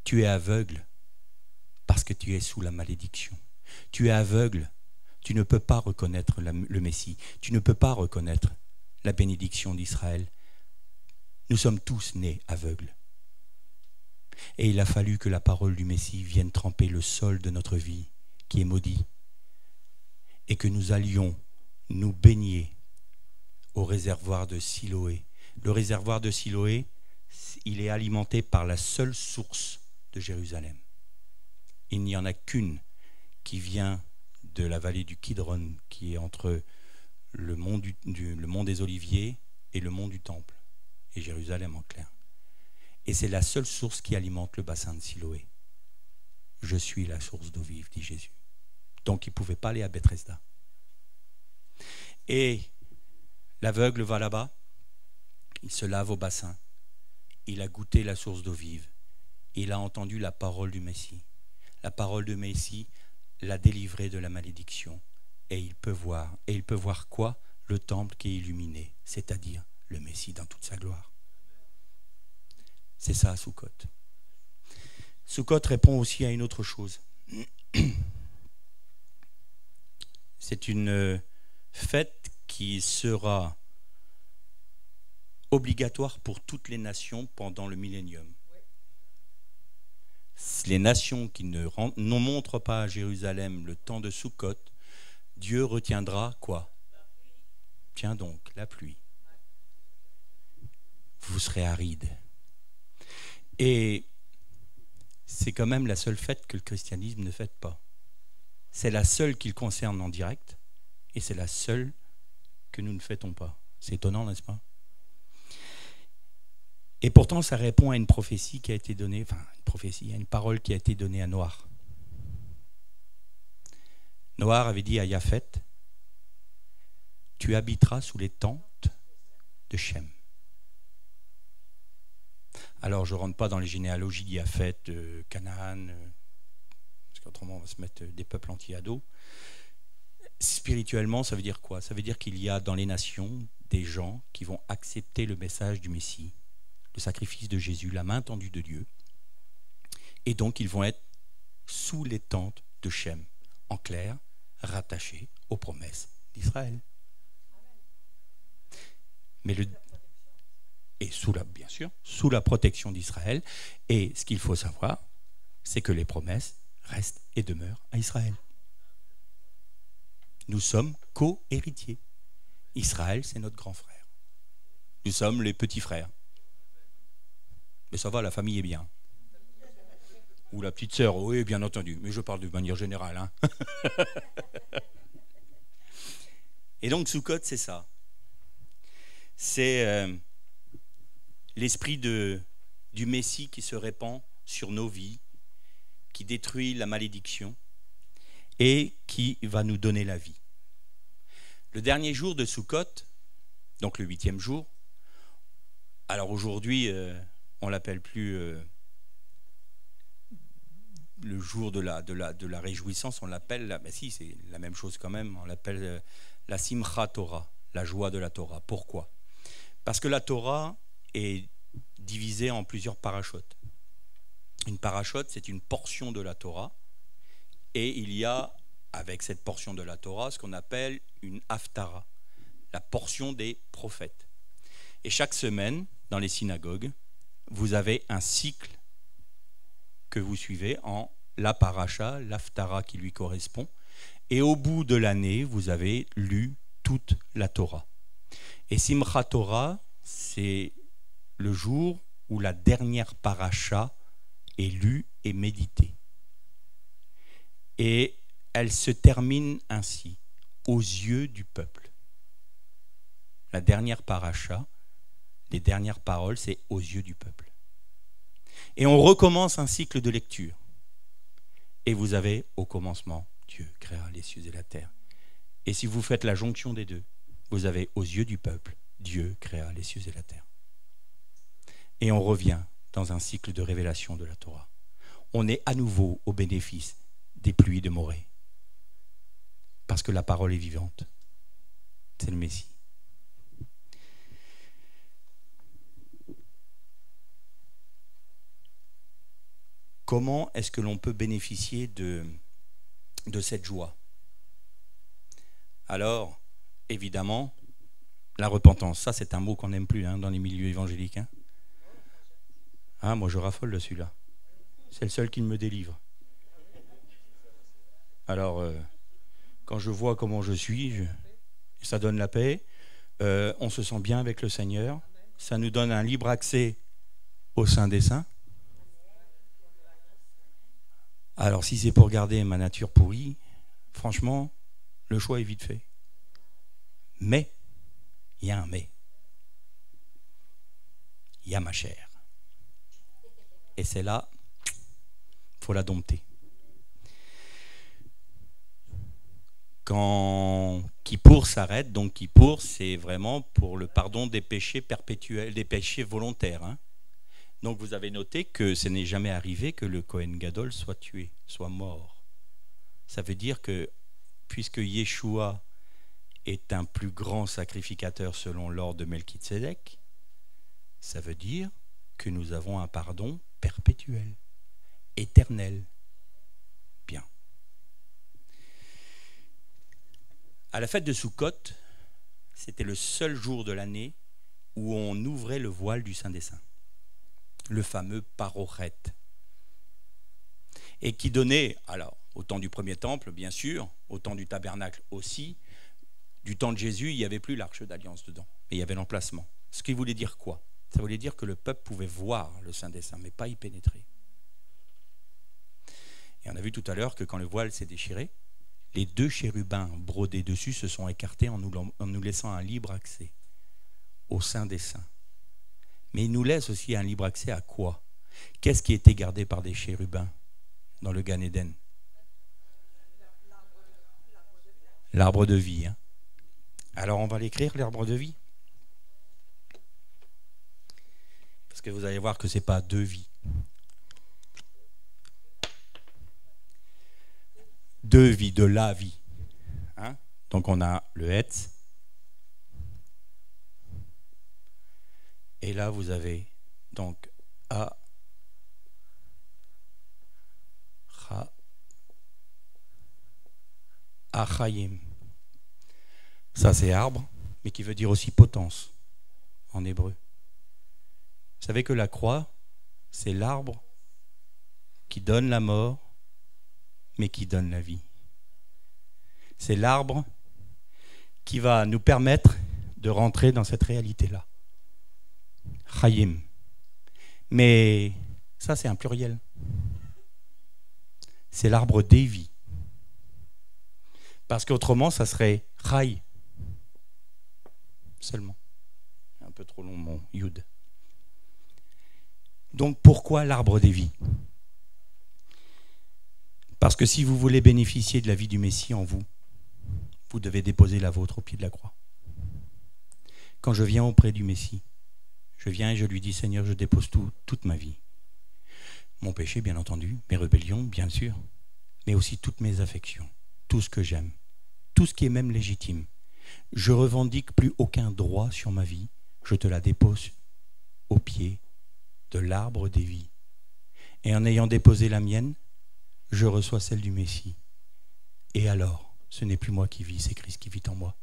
Tu es aveugle parce que tu es sous la malédiction. Tu es aveugle, tu ne peux pas reconnaître le Messie. Tu ne peux pas reconnaître la bénédiction d'Israël. Nous sommes tous nés aveugles. Et il a fallu que la parole du Messie vienne tremper le sol de notre vie, qui est maudit, et que nous allions nous baigner au réservoir de Siloé. Le réservoir de Siloé, il est alimenté par la seule source de Jérusalem. Il n'y en a qu'une qui vient de la vallée du Kidron, qui est entre le mont des Oliviers et le mont du Temple, et Jérusalem en clair. Et c'est la seule source qui alimente le bassin de Siloé. Je suis la source d'eau vive, dit Jésus. Donc il ne pouvait pas aller à Bethesda. Et l'aveugle va là-bas, il se lave au bassin, il a goûté la source d'eau vive, il a entendu la parole du Messie. La parole du Messie l'a délivré de la malédiction. Et il peut voir. Et il peut voir quoi? Le temple qui est illuminé, c'est-à-dire le Messie dans toute sa gloire. C'est ça, Sukkot. Sukkot répond aussi à une autre chose. C'est une fête qui sera obligatoire pour toutes les nations pendant le millénium. Les nations qui ne montrent pas à Jérusalem le temps de Sukkot, Dieu retiendra quoi? Tiens donc, la pluie. Vous serez arides. Et c'est quand même la seule fête que le christianisme ne fête pas. C'est la seule qu'il concerne en direct, et c'est la seule que nous ne fêtons pas. C'est étonnant, n'est-ce pas? Et pourtant, ça répond à une prophétie qui a été donnée, à une parole qui a été donnée à Noach. Noach avait dit à Japhet, tu habiteras sous les tentes de Shem. Alors, je ne rentre pas dans les généalogies de Japhet, de Canaan, parce qu'autrement, on va se mettre des peuples entiers à dos. Spirituellement, ça veut dire quoi? Ça veut dire qu'il y a dans les nations des gens qui vont accepter le message du Messie, le sacrifice de Jésus, la main tendue de Dieu. Et donc, ils vont être sous les tentes de Shem, en clair, rattachés aux promesses d'Israël. Mais bien sûr, sous la protection d'Israël. Et ce qu'il faut savoir, c'est que les promesses restent et demeurent à Israël. Nous sommes co-héritiers. Israël, c'est notre grand frère. Nous sommes les petits frères. Mais ça va, la famille est bien. Ou la petite sœur, oui, bien entendu. Mais je parle de manière générale. Hein. Et donc, Sukkot, c'est ça. C'est l'esprit du Messie qui se répand sur nos vies, qui détruit la malédiction et qui va nous donner la vie. Le dernier jour de Sukkot, donc le 8e jour, alors aujourd'hui, on ne l'appelle plus le jour de la réjouissance, on l'appelle, mais si, c'est la même chose quand même, on l'appelle la Simcha Torah, la joie de la Torah. Pourquoi? Parce que la Torah est divisée en plusieurs parashotes. Une parashote, c'est une portion de la Torah, et il y a avec cette portion de la Torah, ce qu'on appelle une haftara, la portion des prophètes. Et chaque semaine, dans les synagogues, vous avez un cycle que vous suivez en la paracha, l'haftara qui lui correspond. Et au bout de l'année, vous avez lu toute la Torah. Et Simchat Torah, c'est le jour où la dernière paracha est lue et méditée. Et elle se termine ainsi, aux yeux du peuple. La dernière paracha, les dernières paroles, c'est aux yeux du peuple. Et on recommence un cycle de lecture. Et vous avez au commencement, Dieu créa les cieux et la terre. Et si vous faites la jonction des deux, vous avez aux yeux du peuple, Dieu créa les cieux et la terre. Et on revient dans un cycle de révélation de la Torah. On est à nouveau au bénéfice des pluies de Morée. Parce que la parole est vivante. C'est le Messie. Comment est-ce que l'on peut bénéficier de cette joie? Alors, évidemment, la repentance. Ça, c'est un mot qu'on n'aime plus dans les milieux évangéliques. Moi, je raffole de celui-là. C'est le seul qui me délivre. Alors, quand je vois comment je suis, ça donne la paix. On se sent bien avec le Seigneur. Ça nous donne un libre accès au sein des saints. Alors, si c'est pour garder ma nature pourrie, franchement, le choix est vite fait. Mais, il y a un mais. Il y a ma chair. Et c'est là, il faut la dompter. Quand Kippour s'arrête, donc Kippour, c'est vraiment pour le pardon des péchés perpétuels, des péchés volontaires. Donc vous avez noté que ce n'est jamais arrivé que le Kohen Gadol soit tué, soit mort. Ça veut dire que, puisque Yeshua est un plus grand sacrificateur selon l'ordre de Melchizedek, ça veut dire que nous avons un pardon perpétuel, éternel. Bien. À la fête de Sukkot, c'était le seul jour de l'année où on ouvrait le voile du Saint des Saints, le fameux parochet, et qui donnait, alors, au temps du premier temple, bien sûr, au temps du tabernacle aussi, du temps de Jésus, il n'y avait plus l'arche d'alliance dedans, mais il y avait l'emplacement. Ce qui voulait dire quoi? Ça voulait dire que le peuple pouvait voir le Saint des Saints, mais pas y pénétrer. Et on a vu tout à l'heure que quand le voile s'est déchiré, les deux chérubins brodés dessus se sont écartés en nous laissant un libre accès au Saint des Saints. Mais il nous laisse aussi un libre accès à quoi? Qu'est-ce qui était gardé par des chérubins dans le Gan Eden? L'arbre de vie. Alors on va l'écrire, l'arbre de vie. Parce que vous allez voir que ce n'est pas deux vies. Deux vies, de la vie. Donc on a le Hetz. Et là vous avez donc A, Cha, Achayim. Ça c'est arbre, mais qui veut dire aussi potence en hébreu. Vous savez que la croix, c'est l'arbre qui donne la mort, mais qui donne la vie. C'est l'arbre qui va nous permettre de rentrer dans cette réalité-là. Chayim. Mais ça, c'est un pluriel. C'est l'arbre des vies. Parce qu'autrement, ça serait Chay. Seulement. Un peu trop long, mon Yud. Donc, pourquoi l'arbre des vies? Parce que si vous voulez bénéficier de la vie du Messie en vous, vous devez déposer la vôtre au pied de la croix. Quand je viens auprès du Messie, je viens et je lui dis, Seigneur, je dépose toute ma vie. Mon péché, bien entendu, mes rébellions, bien sûr, mais aussi toutes mes affections, tout ce que j'aime, tout ce qui est même légitime. Je revendique plus aucun droit sur ma vie, je te la dépose au pied de l'arbre des vies. Et en ayant déposé la mienne, je reçois celle du Messie. Et alors, ce n'est plus moi qui vis, c'est Christ qui vit en moi.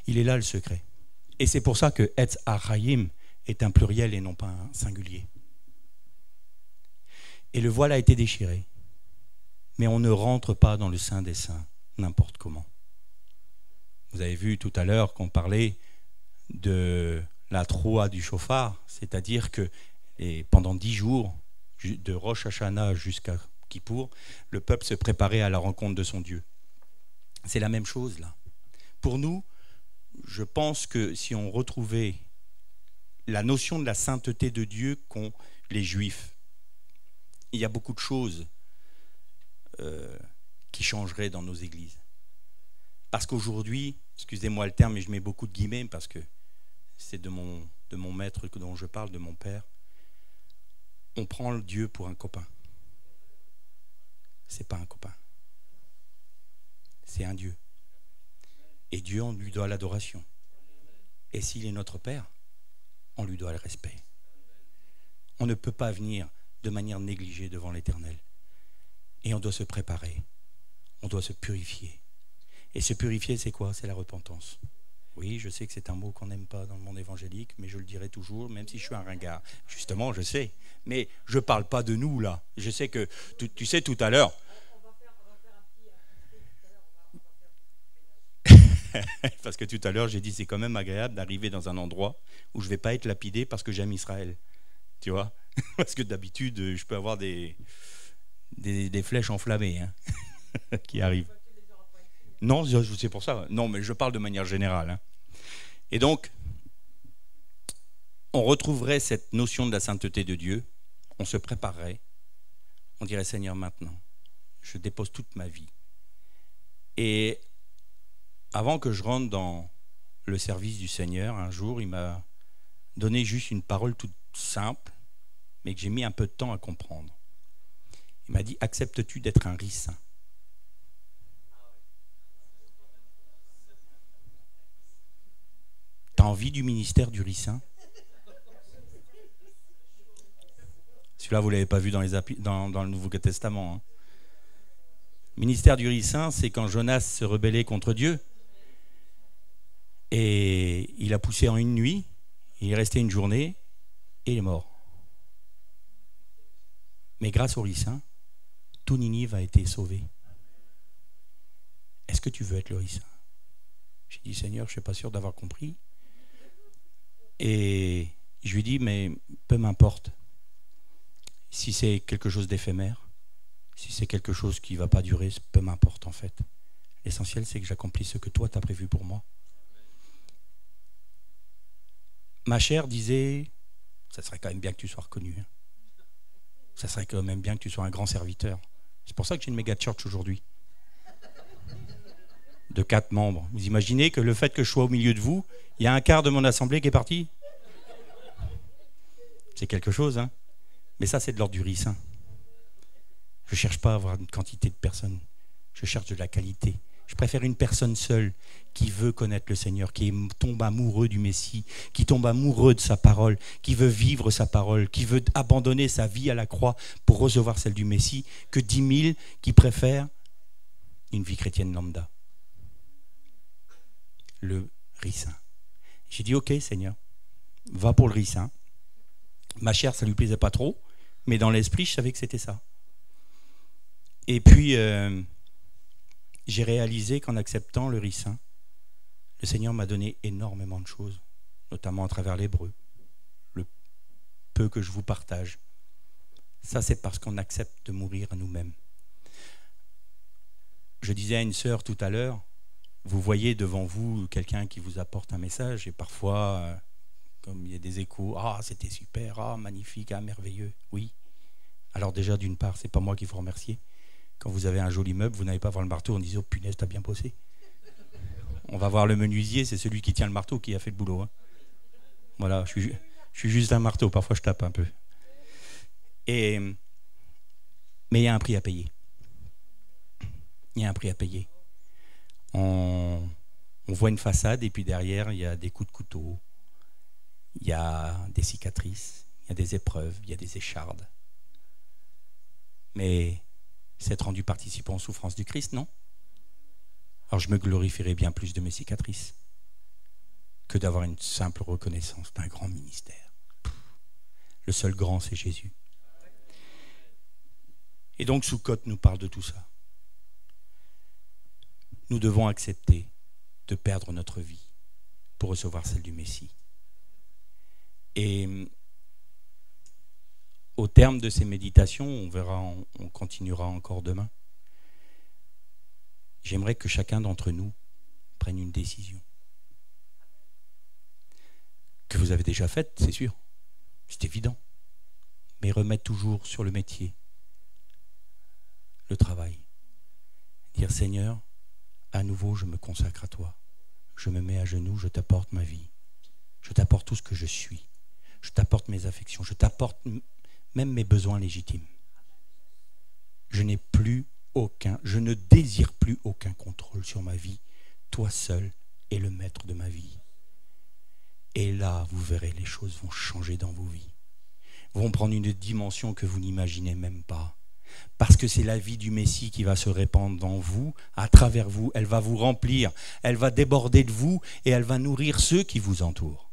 Il est là le secret. Et c'est pour ça que Etz Achayim est un pluriel et non pas un singulier. Et le voile a été déchiré. Mais on ne rentre pas dans le Saint des Saints n'importe comment. Vous avez vu tout à l'heure qu'on parlait de la troua du chauffard, c'est-à-dire que pendant 10 jours, de Rosh Hashanah jusqu'à Kippour, le peuple se préparait à la rencontre de son Dieu. C'est la même chose là. Pour nous, je pense que si on retrouvait la notion de la sainteté de Dieu qu'ont les Juifs, il y a beaucoup de choses qui changeraient dans nos églises. Parce qu'aujourd'hui, excusez-moi le terme, mais je mets beaucoup de guillemets parce que c'est de mon maître dont je parle, de mon père, on prend le Dieu pour un copain. C'est pas un copain. C'est un Dieu. Et Dieu, on lui doit l'adoration. Et s'il est notre Père, on lui doit le respect. On ne peut pas venir de manière négligée devant l'Éternel. Et on doit se préparer. On doit se purifier. Et se purifier, c'est quoi? C'est la repentance. Oui, je sais que c'est un mot qu'on n'aime pas dans le monde évangélique, mais je le dirai toujours, même si je suis un ringard. Justement, je sais. Mais je ne parle pas de nous, là. Je sais que, tu sais, tout à l'heure... Parce que tout à l'heure, j'ai dit c'est quand même agréable d'arriver dans un endroit où je ne vais pas être lapidé parce que j'aime Israël. Tu vois? Parce que d'habitude, je peux avoir des flèches enflammées hein, qui arrivent. Non, c'est pour ça. Non, mais je parle de manière générale. Hein. Et donc, on retrouverait cette notion de la sainteté de Dieu. On se préparerait. On dirait Seigneur, maintenant, je dépose toute ma vie. Et avant que je rentre dans le service du Seigneur, un jour, il m'a donné juste une parole toute simple, mais que j'ai mis un peu de temps à comprendre. Il m'a dit, acceptes-tu d'être un ricin? T'as envie du ministère du ricin? Celui-là, vous ne l'avez pas vu dans le Nouveau Testament. Hein. Ministère du ricin, c'est quand Jonas se rebellait contre Dieu. Et il a poussé en une nuit, il est resté une journée, et il est mort. Mais grâce au ricin, tout Ninive a été sauvé. Est-ce que tu veux être le ricin? J'ai dit, Seigneur, je ne suis pas sûr d'avoir compris. Et je lui dis, mais peu m'importe. Si c'est quelque chose d'éphémère, si c'est quelque chose qui ne va pas durer, peu m'importe en fait. L'essentiel, c'est que j'accomplisse ce que toi, tu as prévu pour moi. Ma chère disait, ça serait quand même bien que tu sois reconnu. Hein. Ça serait quand même bien que tu sois un grand serviteur. C'est pour ça que j'ai une méga church aujourd'hui. De 4 membres. Vous imaginez que le fait que je sois au milieu de vous, il y a un quart de mon assemblée qui est parti? C'est quelque chose, hein. Mais ça, c'est de l'ordre du ricin. Je ne cherche pas à avoir une quantité de personnes. Je cherche de la qualité. Je préfère une personne seule qui veut connaître le Seigneur, qui tombe amoureux du Messie, qui tombe amoureux de sa parole, qui veut vivre sa parole, qui veut abandonner sa vie à la croix pour recevoir celle du Messie, que 10 000 qui préfèrent une vie chrétienne lambda. Le ricin. J'ai dit, ok Seigneur, va pour le ricin. Ma chair, ça ne lui plaisait pas trop, mais dans l'esprit, je savais que c'était ça. Et puis... j'ai réalisé qu'en acceptant le ricin, le Seigneur m'a donné énormément de choses, notamment à travers l'hébreu, le peu que je vous partage. Ça, c'est parce qu'on accepte de mourir à nous-mêmes. Je disais à une sœur tout à l'heure, vous voyez devant vous quelqu'un qui vous apporte un message et parfois, comme il y a des échos, « Ah, c'était super, ah, magnifique, ah, merveilleux. » Oui. Alors déjà, d'une part, c'est pas moi qu'il faut remercier. Quand vous avez un joli meuble, vous n'allez pas voir le marteau en disant « Oh punaise, t'as bien bossé ». On va voir le menuisier, c'est celui qui tient le marteau qui a fait le boulot. Hein. Voilà, je suis juste un marteau, parfois je tape un peu. Mais il y a un prix à payer. Il y a un prix à payer. On voit une façade et puis derrière, il y a des coups de couteau, il y a des cicatrices, il y a des épreuves, il y a des échardes. Mais c'est être rendu participant aux souffrances du Christ, non? alors je me glorifierai bien plus de mes cicatrices que d'avoir une simple reconnaissance d'un grand ministère. Le seul grand, c'est Jésus. Et donc Soukhot nous parle de tout ça. Nous devons accepter de perdre notre vie pour recevoir celle du Messie. Et au terme de ces méditations, on verra, on continuera encore demain. J'aimerais que chacun d'entre nous prenne une décision. Que vous avez déjà faite, c'est sûr. C'est évident. Mais remettre toujours sur le métier, le travail. Dire Seigneur, à nouveau je me consacre à toi. Je me mets à genoux, je t'apporte ma vie. Je t'apporte tout ce que je suis. Je t'apporte mes affections. Je t'apporte même mes besoins légitimes. Je ne désire plus aucun contrôle sur ma vie. Toi seul es le maître de ma vie. Et là, vous verrez, les choses vont changer dans vos vies. Vont prendre une dimension que vous n'imaginez même pas. Parce que c'est la vie du Messie qui va se répandre dans vous, à travers vous. Elle va vous remplir, elle va déborder de vous et elle va nourrir ceux qui vous entourent.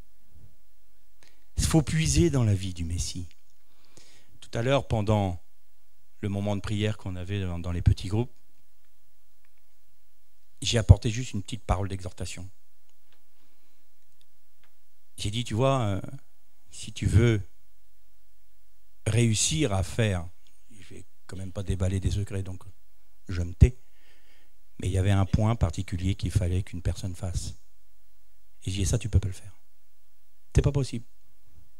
Il faut puiser dans la vie du Messie. Tout à l'heure, pendant le moment de prière qu'on avait dans les petits groupes, j'ai apporté juste une petite parole d'exhortation. J'ai dit, tu vois, si tu veux réussir à faire, je vais quand même pas déballer des secrets, donc je me tais, mais il y avait un point particulier qu'il fallait qu'une personne fasse. Et j'ai dit, ça, tu peux pas le faire. C'est pas possible.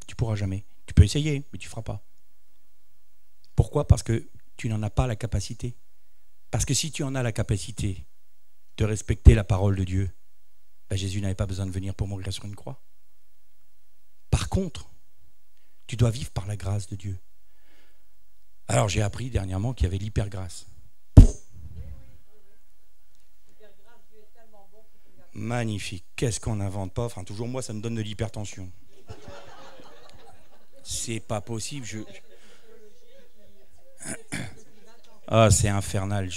Tu pourras jamais. Tu peux essayer, mais tu feras pas. Pourquoi ? Parce que tu n'en as pas la capacité. Parce que si tu en as la capacité de respecter la parole de Dieu, ben Jésus n'avait pas besoin de venir pour mourir sur une croix. Par contre, tu dois vivre par la grâce de Dieu. Alors j'ai appris dernièrement qu'il y avait l'hypergrâce. Magnifique. Qu'est-ce qu'on n'invente pas ? Enfin, toujours moi, ça me donne de l'hypertension. C'est pas possible. Ah, c'est infernal.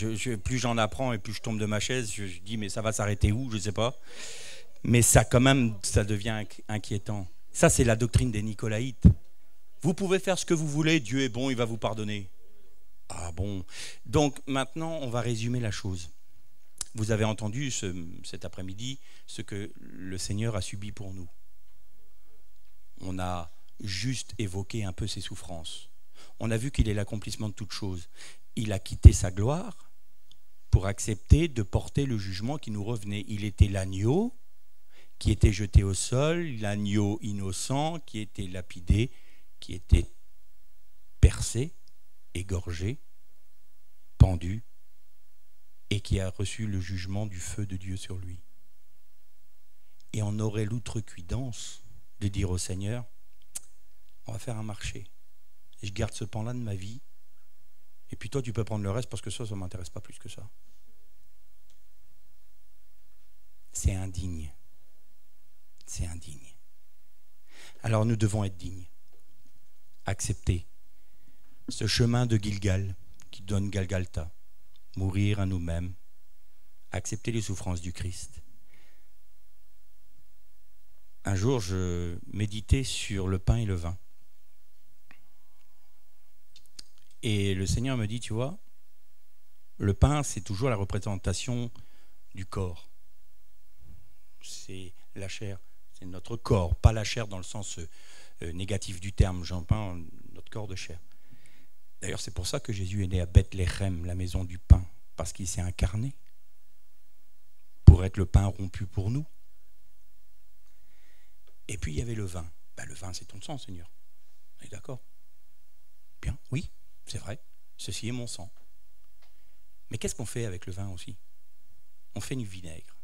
Plus j'en apprends et plus je tombe de ma chaise, je dis mais ça va s'arrêter où ? Je ne sais pas. Mais ça quand même, ça devient inquiétant. Ça, c'est la doctrine des Nicolaïtes. Vous pouvez faire ce que vous voulez, Dieu est bon, il va vous pardonner. Ah bon. Donc maintenant, on va résumer la chose. Vous avez entendu cet après-midi ce que le Seigneur a subi pour nous. On a juste évoqué un peu ses souffrances. On a vu qu'il est l'accomplissement de toutes choses. Il a quitté sa gloire pour accepter de porter le jugement qui nous revenait. Il était l'agneau qui était jeté au sol, l'agneau innocent qui était lapidé, qui était percé, égorgé, pendu, et qui a reçu le jugement du feu de Dieu sur lui. Et on aurait l'outrecuidance de dire au Seigneur, on va faire un marché. Et je garde ce pan-là de ma vie. Et puis toi, tu peux prendre le reste parce que ça ne m'intéresse pas plus que ça. C'est indigne. C'est indigne. Alors nous devons être dignes. Accepter ce chemin de Gilgal qui donne Galgalta. Mourir à nous-mêmes. Accepter les souffrances du Christ. Un jour, je méditais sur le pain et le vin. Et le Seigneur me dit, tu vois, le pain, c'est toujours la représentation du corps. C'est la chair, c'est notre corps, pas la chair dans le sens négatif du terme, j'en parle, notre corps de chair. D'ailleurs, c'est pour ça que Jésus est né à Bethléem, la maison du pain, parce qu'il s'est incarné pour être le pain rompu pour nous. Et puis il y avait le vin. Ben, le vin, c'est ton sang, Seigneur. On est d'accord ? Bien, oui. C'est vrai, ceci est mon sang. Mais qu'est-ce qu'on fait avec le vin aussi ? On fait du vinaigre.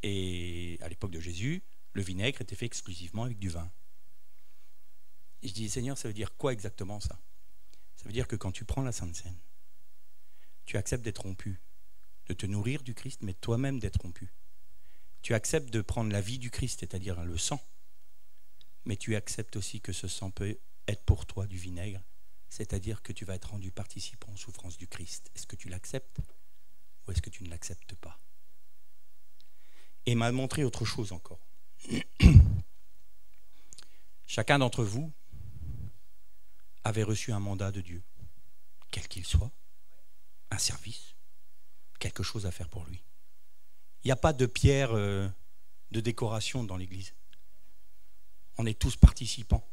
Et à l'époque de Jésus, le vinaigre était fait exclusivement avec du vin. Et je dis, Seigneur, ça veut dire quoi exactement ça ? Ça veut dire que quand tu prends la Sainte Seine, tu acceptes d'être rompu, de te nourrir du Christ, mais toi-même d'être rompu. Tu acceptes de prendre la vie du Christ, c'est-à-dire le sang, mais tu acceptes aussi que ce sang peut être pour toi du vinaigre, c'est-à-dire que tu vas être rendu participant aux souffrances du Christ. Est-ce que tu l'acceptes ? ou est-ce que tu ne l'acceptes pas? Et il m'a montré autre chose encore. Chacun d'entre vous avait reçu un mandat de Dieu, quel qu'il soit, un service, quelque chose à faire pour lui. Il n'y a pas de pierre de décoration dans l'église. On est tous participants.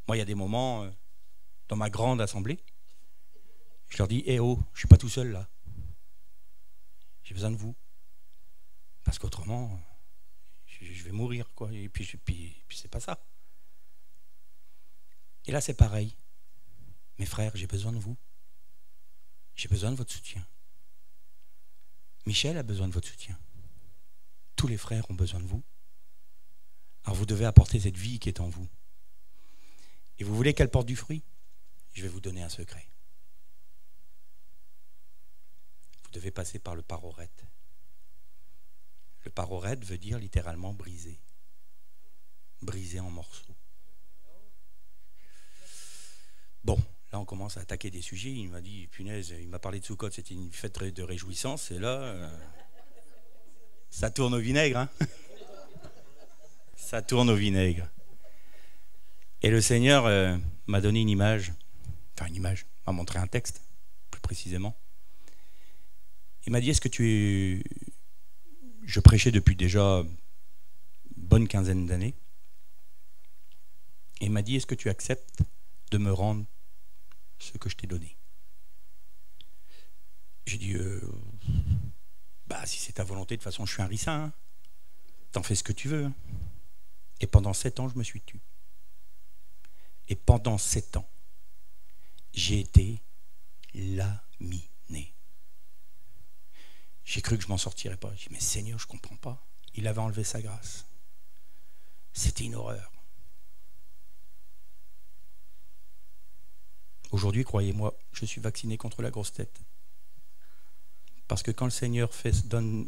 Moi, il y a des moments, dans ma grande assemblée, je leur dis, eh oh, je ne suis pas tout seul là. J'ai besoin de vous. Parce qu'autrement, je vais mourir, quoi. Et puis c'est pas ça. Et là, c'est pareil. Mes frères, j'ai besoin de vous. J'ai besoin de votre soutien. Michel a besoin de votre soutien. Tous les frères ont besoin de vous. Alors vous devez apporter cette vie qui est en vous. Et vous voulez qu'elle porte du fruit? Je vais vous donner un secret. Vous devez passer par le parorète. Le parorète veut dire littéralement briser. Briser en morceaux. Bon, là on commence à attaquer des sujets. Il m'a dit, punaise, il m'a parlé de Soukhot, c'était une fête de réjouissance. Et là, ça tourne au vinaigre. Hein. Ça tourne au vinaigre. Et le Seigneur m'a donné une image, m'a montré un texte, plus précisément. Il m'a dit, est-ce que je prêchais depuis déjà une bonne quinzaine d'années. Et il m'a dit, est-ce que tu acceptes de me rendre ce que je t'ai donné? J'ai dit, si c'est ta volonté, de toute façon, je suis un ricin. Hein. T'en fais ce que tu veux. Hein. Et pendant 7 ans, je me suis tu. Et pendant 7 ans, j'ai été laminé. J'ai cru que je m'en sortirais pas. J'ai dit, mais Seigneur, je ne comprends pas. Il avait enlevé sa grâce. C'était une horreur. Aujourd'hui, croyez-moi, je suis vacciné contre la grosse tête. Parce que quand le Seigneur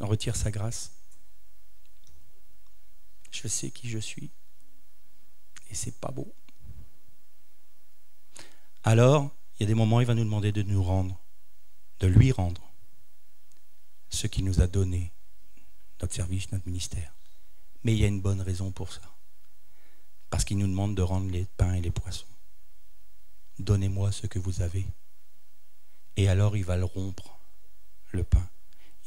retire sa grâce, je sais qui je suis. Et c'est pas beau. Alors, il y a des moments où il va nous demander de nous rendre, de lui rendre ce qu'il nous a donné, notre service, notre ministère. Mais il y a une bonne raison pour ça. Parce qu'il nous demande de rendre les pains et les poissons. Donnez-moi ce que vous avez. Et alors il va le rompre, le pain.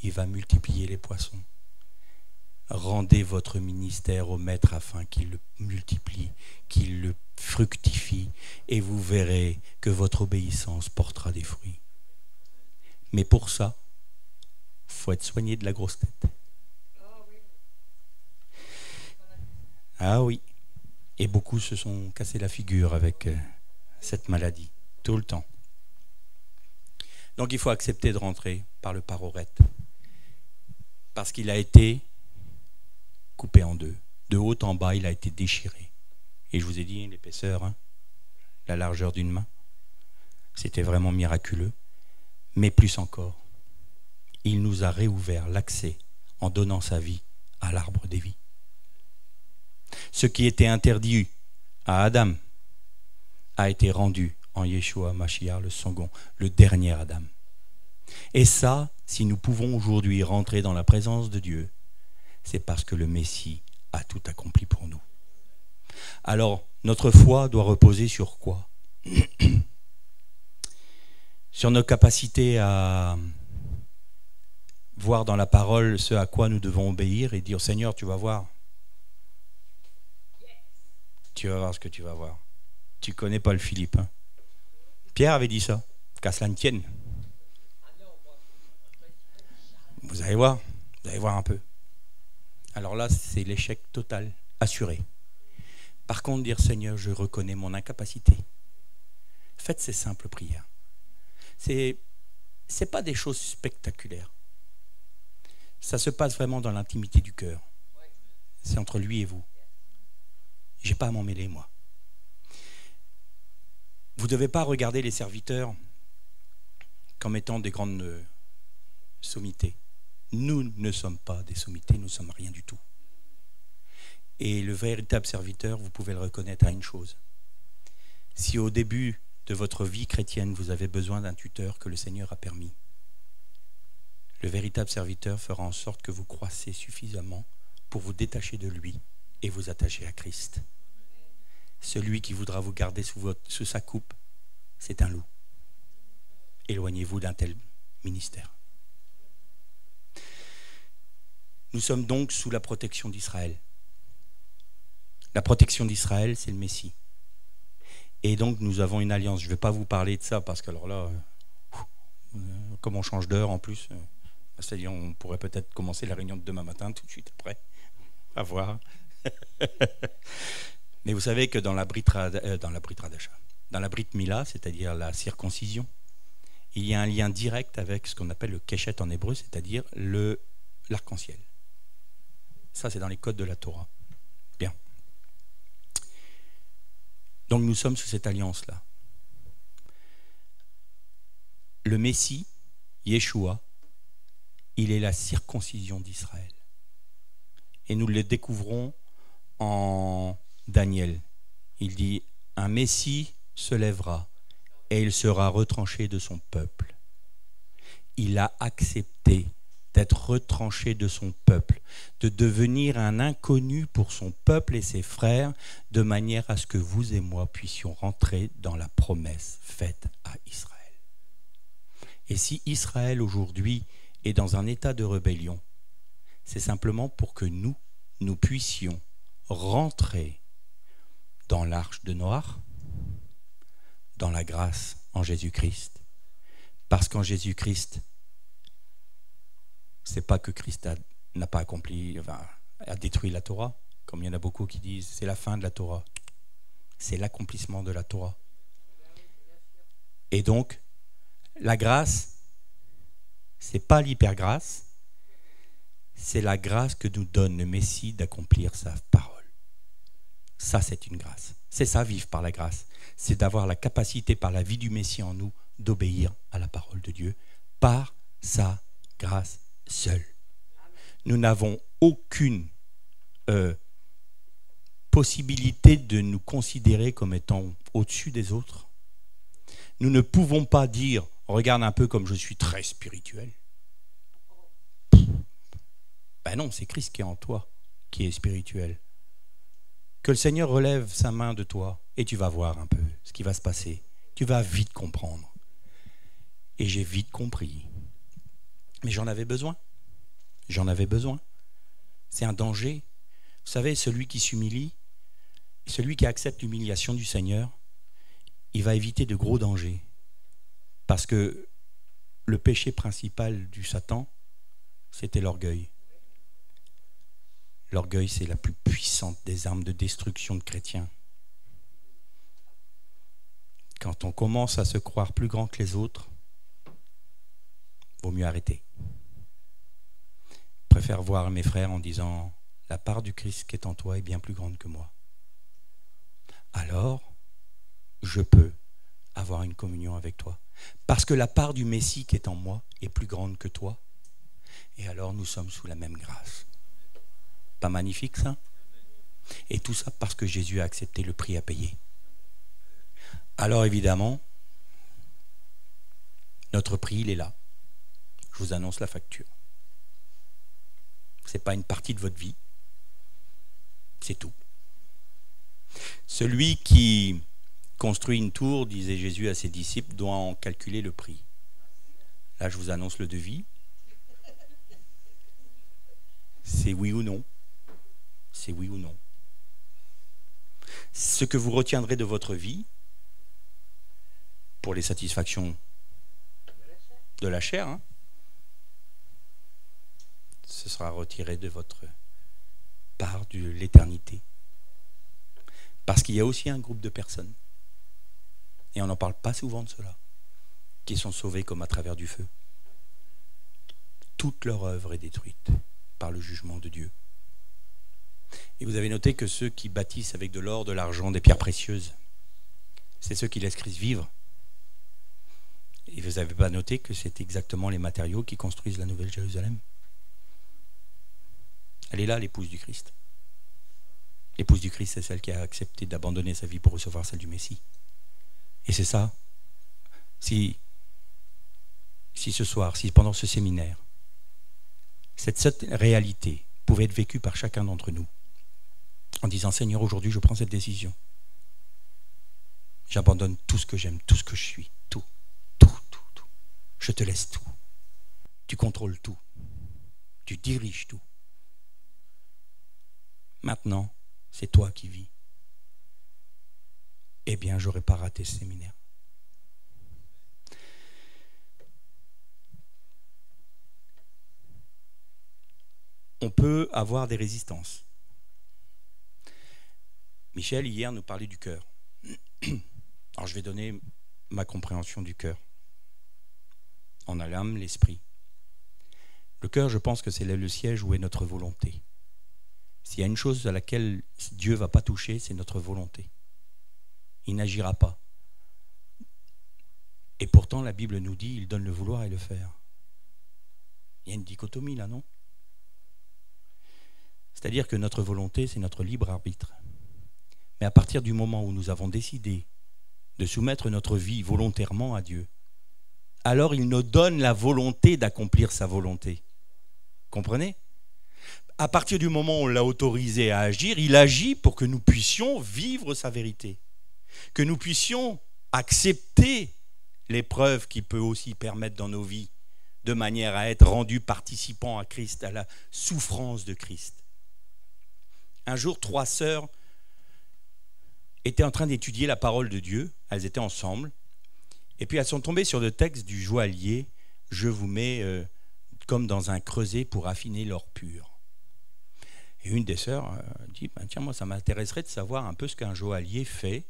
Il va multiplier les poissons. Rendez votre ministère au Maître afin qu'il le multiplie, qu'il le fructifie, et vous verrez que votre obéissance portera des fruits. Mais pour ça, il faut être soigné de la grosse tête. Ah oui. Et beaucoup se sont cassés la figure avec cette maladie, tout le temps. Donc il faut accepter de rentrer par le parorète. Parce qu'il a été coupé en deux. De haut en bas, il a été déchiré. Et je vous ai dit, l'épaisseur, hein, la largeur d'une main, c'était vraiment miraculeux. Mais plus encore, il nous a réouvert l'accès en donnant sa vie à l'arbre des vies. Ce qui était interdit à Adam a été rendu en Yeshua Mashiach, le second, le dernier Adam. Et ça, si nous pouvons aujourd'hui rentrer dans la présence de Dieu, c'est parce que le Messie a tout accompli pour nous. Alors, notre foi doit reposer sur quoi? Sur nos capacités à voir dans la parole ce à quoi nous devons obéir et dire, Seigneur, tu vas voir. Tu vas voir ce que tu vas voir. Tu connais pas le Philippe. Hein. Pierre avait dit ça, qu'à cela ne tienne. Vous allez voir un peu. Alors là, c'est l'échec total, assuré. Par contre, dire Seigneur, je reconnais mon incapacité. Faites ces simples prières. C'est pas des choses spectaculaires. Ça se passe vraiment dans l'intimité du cœur. C'est entre lui et vous. J'ai pas à m'en mêler, moi. Vous ne devez pas regarder les serviteurs comme étant des grandes sommités. Nous ne sommes pas des sommités, nous ne sommes rien du tout. Et le véritable serviteur, vous pouvez le reconnaître à une chose. Si au début de votre vie chrétienne, vous avez besoin d'un tuteur que le Seigneur a permis, Le véritable serviteur fera en sorte que vous croissez suffisamment pour vous détacher de lui et vous attacher à Christ. Celui qui voudra vous garder sous sa coupe, c'est un loup. Éloignez-vous d'un tel ministère. Nous sommes donc sous la protection d'Israël. La protection d'Israël, c'est le Messie. Et donc nous avons une alliance. Je ne vais pas vous parler de ça parce que alors là, comme on change d'heure en plus, c'est-à-dire on pourrait peut-être commencer la réunion de demain matin tout de suite après. À voir. Mais vous savez que dans la Brit Mila, c'est-à-dire la circoncision, il y a un lien direct avec ce qu'on appelle le keshet en hébreu, c'est-à-dire l'arc-en-ciel. Ça, c'est dans les codes de la Torah. Bien. Donc nous sommes sous cette alliance-là. Le Messie, Yeshua, il est la circoncision d'Israël. Et nous le découvrons en Daniel. Il dit, un Messie se lèvera et il sera retranché de son peuple. Il a accepté d'être retranché de son peuple, de devenir un inconnu pour son peuple et ses frères, de manière à ce que vous et moi puissions rentrer dans la promesse faite à Israël. Et si Israël aujourd'hui est dans un état de rébellion, c'est simplement pour que nous puissions rentrer dans l'arche de Noé, dans la grâce en Jésus-Christ. Parce qu'en Jésus-Christ, c'est pas que Christ n'a pas accompli, a détruit la Torah, comme il y en a beaucoup qui disent c'est la fin de la Torah. C'est l'accomplissement de la Torah. Et donc, la grâce, c'est pas l'hypergrâce, c'est la grâce que nous donne le Messie d'accomplir sa parole. Ça, c'est une grâce. C'est ça, vivre par la grâce. C'est d'avoir la capacité par la vie du Messie en nous d'obéir à la parole de Dieu par sa grâce seule. Nous n'avons aucune possibilité de nous considérer comme étant au-dessus des autres. Nous ne pouvons pas dire, regarde un peu comme je suis très spirituel. Ben non, c'est Christ qui est en toi, qui est spirituel. Que le Seigneur relève sa main de toi et tu vas voir un peu ce qui va se passer. Tu vas vite comprendre. Et j'ai vite compris. Mais j'en avais besoin. J'en avais besoin. C'est un danger. Vous savez, celui qui s'humilie, celui qui accepte l'humiliation du Seigneur, il va éviter de gros dangers. Parce que le péché principal du Satan, c'était l'orgueil. L'orgueil, c'est la plus puissante des armes de destruction de chrétiens. Quand on commence à se croire plus grand que les autres, vaut mieux arrêter. Je préfère voir mes frères en disant « La part du Christ qui est en toi est bien plus grande que moi. » Alors, je peux avoir une communion avec toi. Parce que la part du Messie qui est en moi est plus grande que toi. Et alors, nous sommes sous la même grâce. Pas magnifique ça? Et tout ça parce que Jésus a accepté le prix à payer. Alors évidemment, notre prix, il est là. Je vous annonce la facture. Ce n'est pas une partie de votre vie. C'est tout. Celui qui construit une tour, disait Jésus à ses disciples, doit en calculer le prix. Là, je vous annonce le devis. C'est oui ou non. C'est oui ou non. Ce que vous retiendrez de votre vie pour les satisfactions de la chair, hein, ce sera retiré de votre part de l'éternité. Parce qu'il y a aussi un groupe de personnes, et on n'en parle pas souvent de cela, qui sont sauvés comme à travers du feu. Toute leur œuvre est détruite par le jugement de Dieu. Et vous avez noté que ceux qui bâtissent avec de l'or, de l'argent, des pierres précieuses, c'est ceux qui laissent Christ vivre. Et vous n'avez pas noté que c'est exactement les matériaux qui construisent la Nouvelle Jérusalem. Elle est là, l'épouse du Christ. L'épouse du Christ, c'est celle qui a accepté d'abandonner sa vie pour recevoir celle du Messie. Et c'est ça. Si ce soir, si pendant ce séminaire, Cette réalité pouvait être vécue par chacun d'entre nous en disant, Seigneur, aujourd'hui je prends cette décision. J'abandonne tout ce que j'aime, tout ce que je suis, tout. Je te laisse tout. Tu contrôles tout. Tu diriges tout. Maintenant, c'est toi qui vis. Eh bien, j'aurais pas raté ce séminaire. On peut avoir des résistances. Michel, hier, nous parlait du cœur. Alors, je vais donner ma compréhension du cœur. On a l'âme, l'esprit. Le cœur, je pense que c'est le siège où est notre volonté. S'il y a une chose à laquelle Dieu ne va pas toucher, c'est notre volonté. Il n'agira pas. Et pourtant, la Bible nous dit, il donne le vouloir et le faire. Il y a une dichotomie là, non? C'est-à-dire que notre volonté, c'est notre libre arbitre. Mais à partir du moment où nous avons décidé de soumettre notre vie volontairement à Dieu, alors il nous donne la volonté d'accomplir sa volonté. Comprenez? À partir du moment où on l'a autorisé à agir, il agit pour que nous puissions vivre sa vérité. Que nous puissions accepter l'épreuve qui peut aussi permettre dans nos vies, de manière à être rendus participants à Christ, à la souffrance de Christ. Un jour, 3 sœurs étaient en train d'étudier la parole de Dieu. Elles étaient ensemble. Et puis elles sont tombées sur le texte du joaillier. Je vous mets comme dans un creuset pour affiner l'or pur. Et une des sœurs dit, tiens, moi ça m'intéresserait de savoir un peu ce qu'un joaillier fait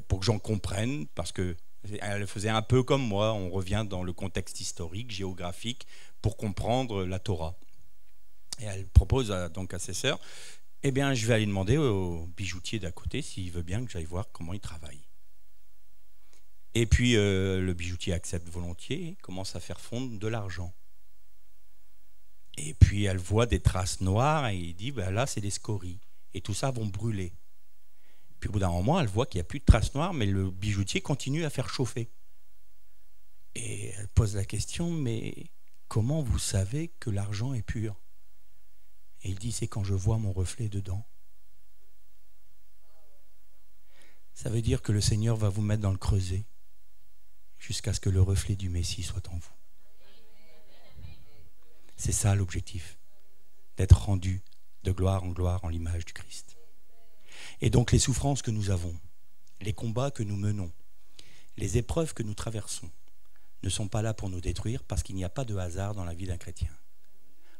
pour que j'en comprenne, parce qu'elle faisait un peu comme moi, on revient dans le contexte historique, géographique, pour comprendre la Torah. Et elle propose donc à ses sœurs, eh bien je vais aller demander au bijoutier d'à côté s'il veut bien que j'aille voir comment il travaille. Et puis le bijoutier accepte volontiers, commence à faire fondre de l'argent. Et puis elle voit des traces noires et il dit, là c'est des scories. Et tout ça vont brûler. Puis au bout d'un moment, elle voit qu'il n'y a plus de traces noires, mais le bijoutier continue à faire chauffer. Et elle pose la question, mais comment vous savez que l'argent est pur? Et il dit, c'est quand je vois mon reflet dedans. Ça veut dire que le Seigneur va vous mettre dans le creuset jusqu'à ce que le reflet du Messie soit en vous. C'est ça l'objectif, d'être rendu de gloire en l'image du Christ. Et donc les souffrances que nous avons, les combats que nous menons, les épreuves que nous traversons ne sont pas là pour nous détruire, parce qu'il n'y a pas de hasard dans la vie d'un chrétien.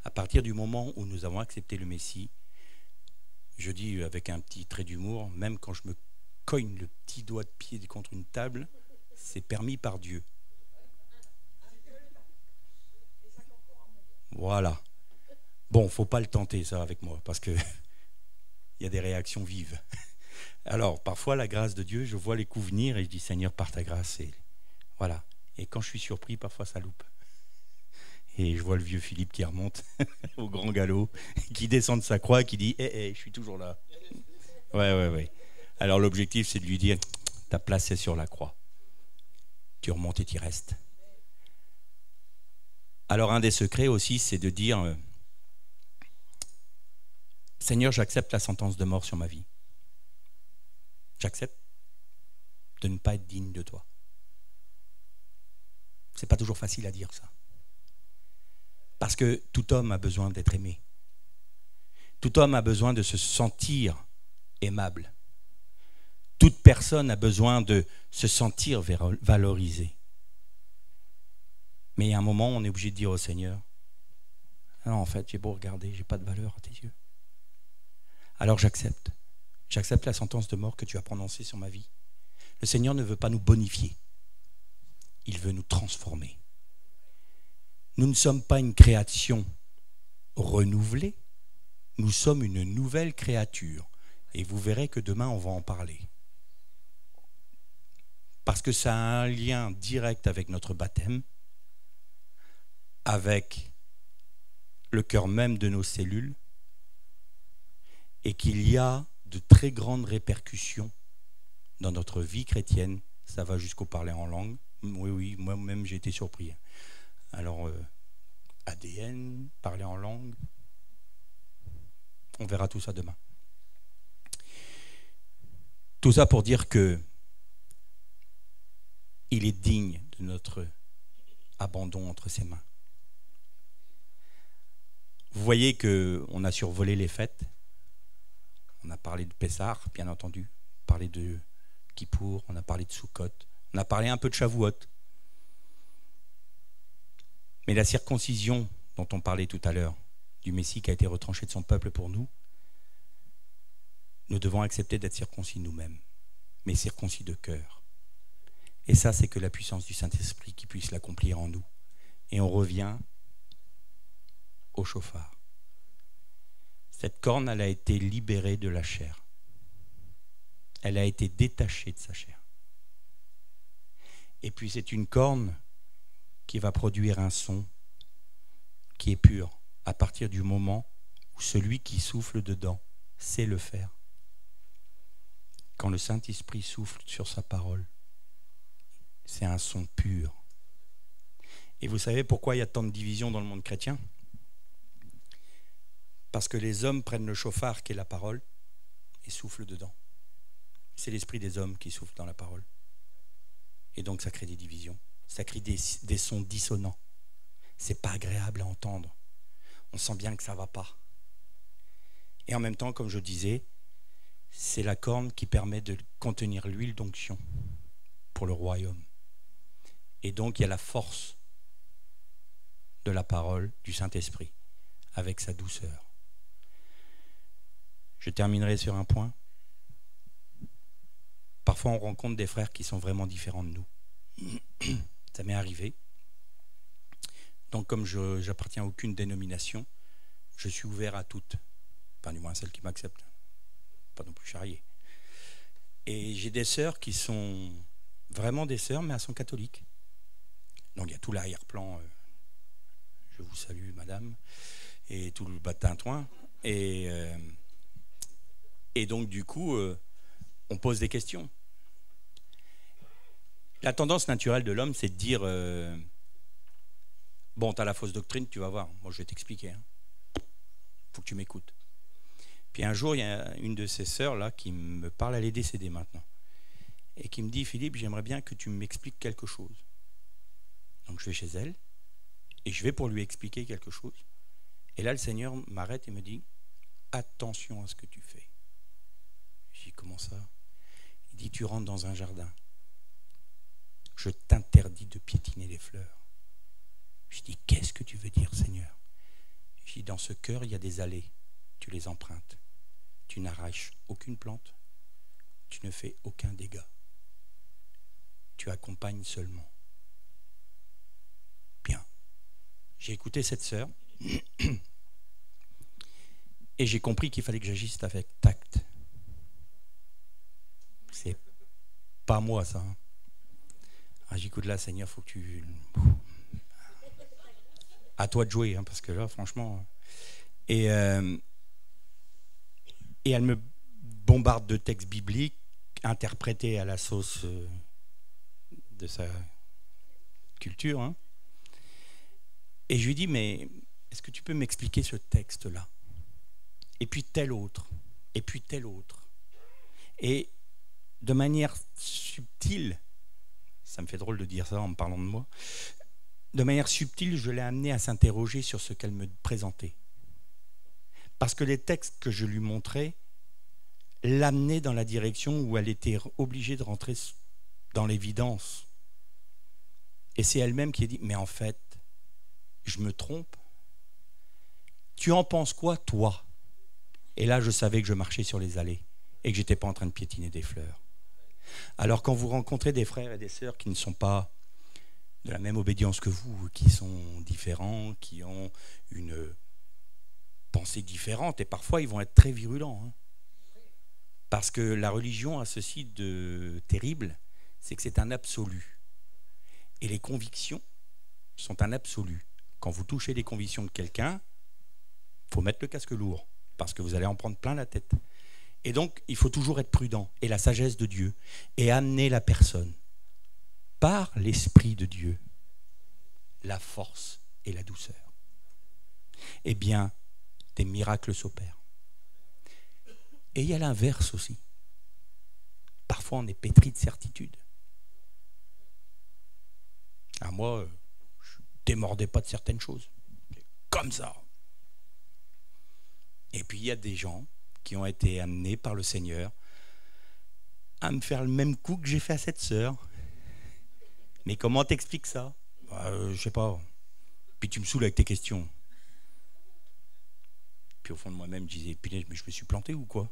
À partir du moment où nous avons accepté le Messie, je dis avec un petit trait d'humour, même quand je me cogne le petit doigt de pied contre une table, c'est permis par Dieu. Voilà. Bon, faut pas le tenter ça avec moi, parce que il y a des réactions vives. Alors, parfois, la grâce de Dieu, je vois les coups venir et je dis, Seigneur, par ta grâce, et voilà. Et quand je suis surpris, parfois ça loupe. Et je vois le vieux Philippe qui remonte au grand galop, qui descend de sa croix et qui dit, je suis toujours là. Ouais. Alors l'objectif, c'est de lui dire, ta place est sur la croix. Tu remontes et tu y restes. Alors un des secrets aussi, c'est de dire, Seigneur, j'accepte la sentence de mort sur ma vie. J'accepte de ne pas être digne de toi. C'est pas toujours facile à dire ça. Parce que tout homme a besoin d'être aimé. Tout homme a besoin de se sentir aimable. Toute personne a besoin de se sentir valorisée. Mais il y a un moment où on est obligé de dire au Seigneur, non, en fait, j'ai beau regarder, j'ai pas de valeur à tes yeux. Alors j'accepte. J'accepte la sentence de mort que tu as prononcée sur ma vie. Le Seigneur ne veut pas nous bonifier. Il veut nous transformer. Nous ne sommes pas une création renouvelée. Nous sommes une nouvelle créature. Et vous verrez que demain, on va en parler. Parce que ça a un lien direct avec notre baptême, avec le cœur même de nos cellules, et qu'il y a de très grandes répercussions dans notre vie chrétienne. Ça va jusqu'au parler en langue. Oui, moi-même j'ai été surpris. Alors, ADN, parler en langue. On verra tout ça demain. Tout ça pour dire que il est digne de notre abandon entre ses mains. Vous voyez qu'on a survolé les fêtes. On a parlé de Pessah, bien entendu. On a parlé de Kippour, on a parlé de Sukkot. On a parlé un peu de Shavuot. Mais la circoncision dont on parlait tout à l'heure, du Messie qui a été retranché de son peuple pour nous, nous devons accepter d'être circoncis nous-mêmes, mais circoncis de cœur. Et ça, c'est que la puissance du Saint-Esprit qui puisse l'accomplir en nous. Et on revient au chauffard. Cette corne, elle a été libérée de la chair. Elle a été détachée de sa chair. Et puis c'est une corne qui va produire un son qui est pur à partir du moment où celui qui souffle dedans sait le faire. Quand le Saint-Esprit souffle sur sa parole, c'est un son pur. Et vous savez pourquoi il y a tant de divisions dans le monde chrétien? Parce que les hommes prennent le chauffard qui est la parole et soufflent dedans. C'est l'esprit des hommes qui souffle dans la parole. Et donc ça crée des divisions. Ça crée des sons dissonants. C'est pas agréable à entendre. On sent bien que ça va pas. Et en même temps, comme je disais, c'est la corne qui permet de contenir l'huile d'onction pour le royaume. Et donc il y a la force de la parole du Saint-Esprit avec sa douceur. Je terminerai sur un point. Parfois on rencontre des frères qui sont vraiment différents de nous. Ça m'est arrivé. Donc comme je n'appartiens à aucune dénomination, je suis ouvert à toutes. Enfin du moins à celles qui m'acceptent. Pas non plus charrier. Et j'ai des sœurs qui sont vraiment des sœurs, mais elles sont catholiques. Donc il y a tout l'arrière-plan. Je vous salue, madame, et tout le bas de tintouin. Et donc du coup, on pose des questions. La tendance naturelle de l'homme, c'est de dire bon, t'as la fausse doctrine, tu vas voir. Moi, je vais t'expliquer. Hein. Faut que tu m'écoutes. Puis un jour, il y a une de ces sœurs là qui me parle, elle est décédée maintenant, et qui me dit, Philippe, j'aimerais bien que tu m'expliques quelque chose. Donc je vais chez elle et je vais pour lui expliquer quelque chose. Et là, le Seigneur m'arrête et me dit, attention à ce que tu fais. Je dis, comment ça? Il dit, tu rentres dans un jardin. Je t'interdis de piétiner les fleurs. Je dis, qu'est-ce que tu veux dire, Seigneur? Je dis, dans ce cœur, il y a des allées. Tu les empruntes. Tu n'arraches aucune plante. Tu ne fais aucun dégât. Tu accompagnes seulement. Bien. J'ai écouté cette sœur et j'ai compris qu'il fallait que j'agisse avec tact. C'est pas moi, ça. Hein. Ah, j'écoute là, Seigneur, faut que tu... À toi de jouer, hein, parce que là, franchement... Et elle me bombarde de textes bibliques interprétés à la sauce de sa culture. Hein. Et je lui dis, mais est-ce que tu peux m'expliquer ce texte-là? Et puis tel autre, et puis tel autre. Et de manière subtile, ça me fait drôle de dire ça en me parlant de moi, de manière subtile, je l'ai amenée à s'interroger sur ce qu'elle me présentait. Parce que les textes que je lui montrais l'amenaient dans la direction où elle était obligée de rentrer dans l'évidence. Et c'est elle-même qui a dit, mais en fait, je me trompe. Tu en penses quoi, toi? Et là, je savais que je marchais sur les allées et que je n'étais pas en train de piétiner des fleurs. Alors quand vous rencontrez des frères et des sœurs qui ne sont pas de la même obédience que vous, qui sont différents, qui ont une pensée différente, et parfois ils vont être très virulents. Hein. Parce que la religion a ceci de terrible, c'est que c'est un absolu. Et les convictions sont un absolu. Quand vous touchez les convictions de quelqu'un, il faut mettre le casque lourd, parce que vous allez en prendre plein la tête. Et donc, il faut toujours être prudent, et la sagesse de Dieu, et amener la personne, par l'Esprit de Dieu, la force et la douceur. eh bien, des miracles s'opèrent. Et il y a l'inverse aussi. Parfois, on est pétri de certitude. Moi, je ne démordais pas de certaines choses. Comme ça. Et puis, il y a des gens qui ont été amenés par le Seigneur à me faire le même coup que j'ai fait à cette sœur. Mais comment t'expliques ça? Je sais pas. Puis tu me saoules avec tes questions. Puis au fond de moi-même, je disais, punaise, mais je me suis planté ou quoi?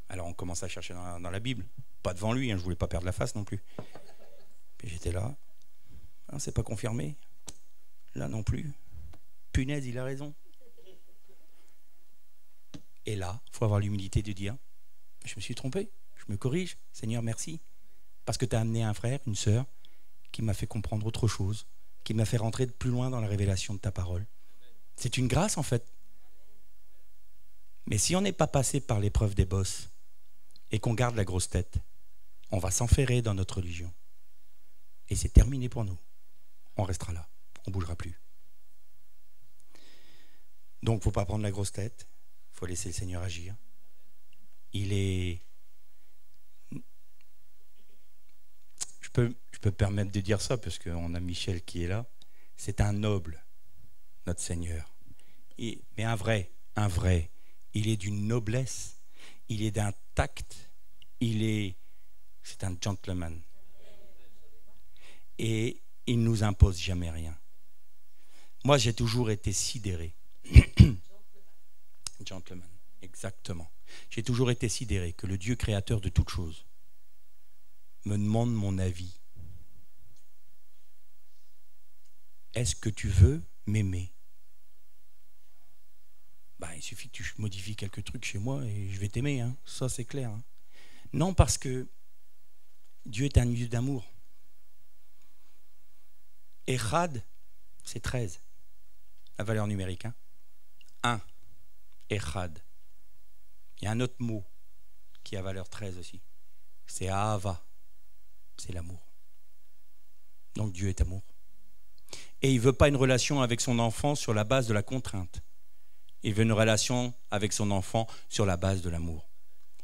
Alors on commence à chercher dans la Bible. Pas devant lui, hein, je voulais pas perdre la face non plus. Puis j'étais là. Ah, c'est pas confirmé. Là non plus. Punaise, il a raison. Et là, il faut avoir l'humilité de dire, je me suis trompé, je me corrige. Seigneur, merci. Parce que tu as amené un frère, une sœur, qui m'a fait comprendre autre chose, qui m'a fait rentrer de plus loin dans la révélation de ta parole. C'est une grâce en fait. Mais si on n'est pas passé par l'épreuve des bosses et qu'on garde la grosse tête, on va s'enferrer dans notre religion. Et c'est terminé pour nous. On restera là, on ne bougera plus. Donc il ne faut pas prendre la grosse tête, il faut laisser le Seigneur agir. Il est... Je peux me permettre de dire ça parce qu'on a Michel qui est là. C'est un noble, notre Seigneur. Mais un vrai. Il est d'une noblesse, il est d'un tact, c'est un gentleman. Et il ne nous impose jamais rien. Moi, j'ai toujours été sidéré. Gentleman, exactement. J'ai toujours été sidéré que le Dieu créateur de toutes choses me demande mon avis. Est-ce que tu veux m'aimer? Il suffit que tu modifies quelques trucs chez moi et je vais t'aimer, hein. Ça c'est clair. Hein. Non, parce que Dieu est un Dieu d'amour. Echad, c'est 13, la valeur numérique. Hein. 1, Echad. Il y a un autre mot qui a valeur 13 aussi. C'est Ahava, c'est l'amour. Donc Dieu est amour. Et il ne veut pas une relation avec son enfant sur la base de la contrainte. Il veut une relation avec son enfant sur la base de l'amour.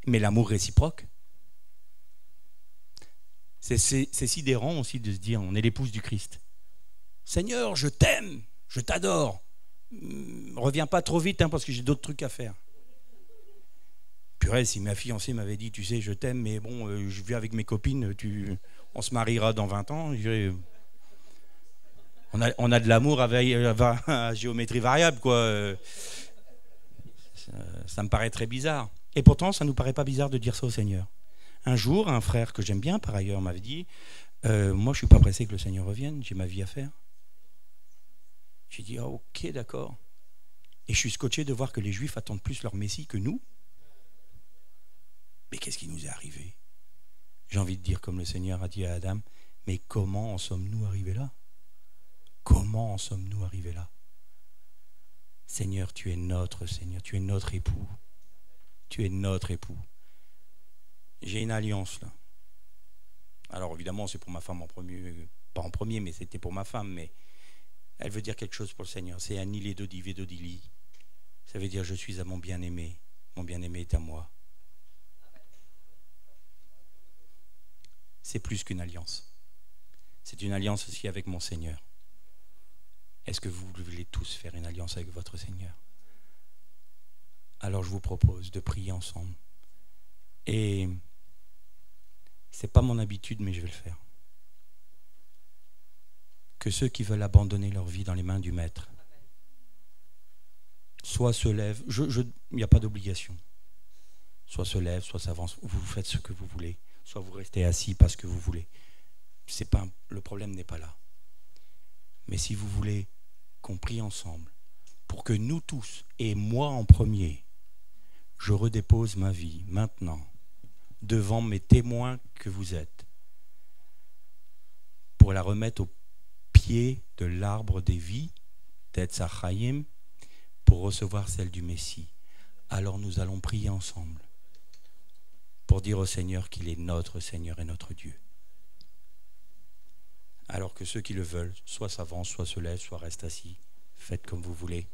Mais l'amour réciproque. C'est sidérant aussi de se dire, on est l'épouse du Christ. Seigneur, je t'aime, je t'adore. Reviens pas trop vite hein, parce que j'ai d'autres trucs à faire. Purée, si ma fiancée m'avait dit, tu sais, je t'aime, mais bon, je vis avec mes copines, on se mariera dans 20 ans, je dirais, on a de l'amour à géométrie variable, quoi. Ça me paraît très bizarre. Et pourtant, ça ne nous paraît pas bizarre de dire ça au Seigneur. Un jour, un frère que j'aime bien, par ailleurs, m'avait dit, moi, je ne suis pas pressé que le Seigneur revienne, j'ai ma vie à faire. J'ai dit, ah, ok, d'accord. Et je suis scotché de voir que les Juifs attendent plus leur Messie que nous. Mais qu'est-ce qui nous est arrivé? J'ai envie de dire, comme le Seigneur a dit à Adam, mais comment en sommes-nous arrivés là? Comment en sommes-nous arrivés là? Seigneur, tu es notre Seigneur, tu es notre époux. Tu es notre époux. J'ai une alliance là. Alors évidemment, c'est pour ma femme en premier, pas en premier, mais c'était pour ma femme, mais elle veut dire quelque chose pour le Seigneur. C'est Anile Dodivé Dodili. Ça veut dire je suis à mon bien-aimé est à moi. C'est plus qu'une alliance. C'est une alliance aussi avec mon Seigneur. Est-ce que vous voulez tous faire une alliance avec votre Seigneur? Alors je vous propose de prier ensemble. Et c'est pas mon habitude, mais je vais le faire. Que ceux qui veulent abandonner leur vie dans les mains du Maître, soit se lèvent, il n'y a pas d'obligation, soit se lèvent, soit s'avancent, vous faites ce que vous voulez, soit vous restez assis parce que vous voulez. Le problème n'est pas là. Mais si vous voulez qu'on prie ensemble, pour que nous tous, et moi en premier, je redépose ma vie maintenant devant mes témoins que vous êtes, pour la remettre au pied de l'arbre des vies, Tetz HaChaim, pour recevoir celle du Messie. Alors nous allons prier ensemble pour dire au Seigneur qu'il est notre Seigneur et notre Dieu. Alors que ceux qui le veulent, soit s'avancent, soit se lèvent, soit restent assis. Faites comme vous voulez.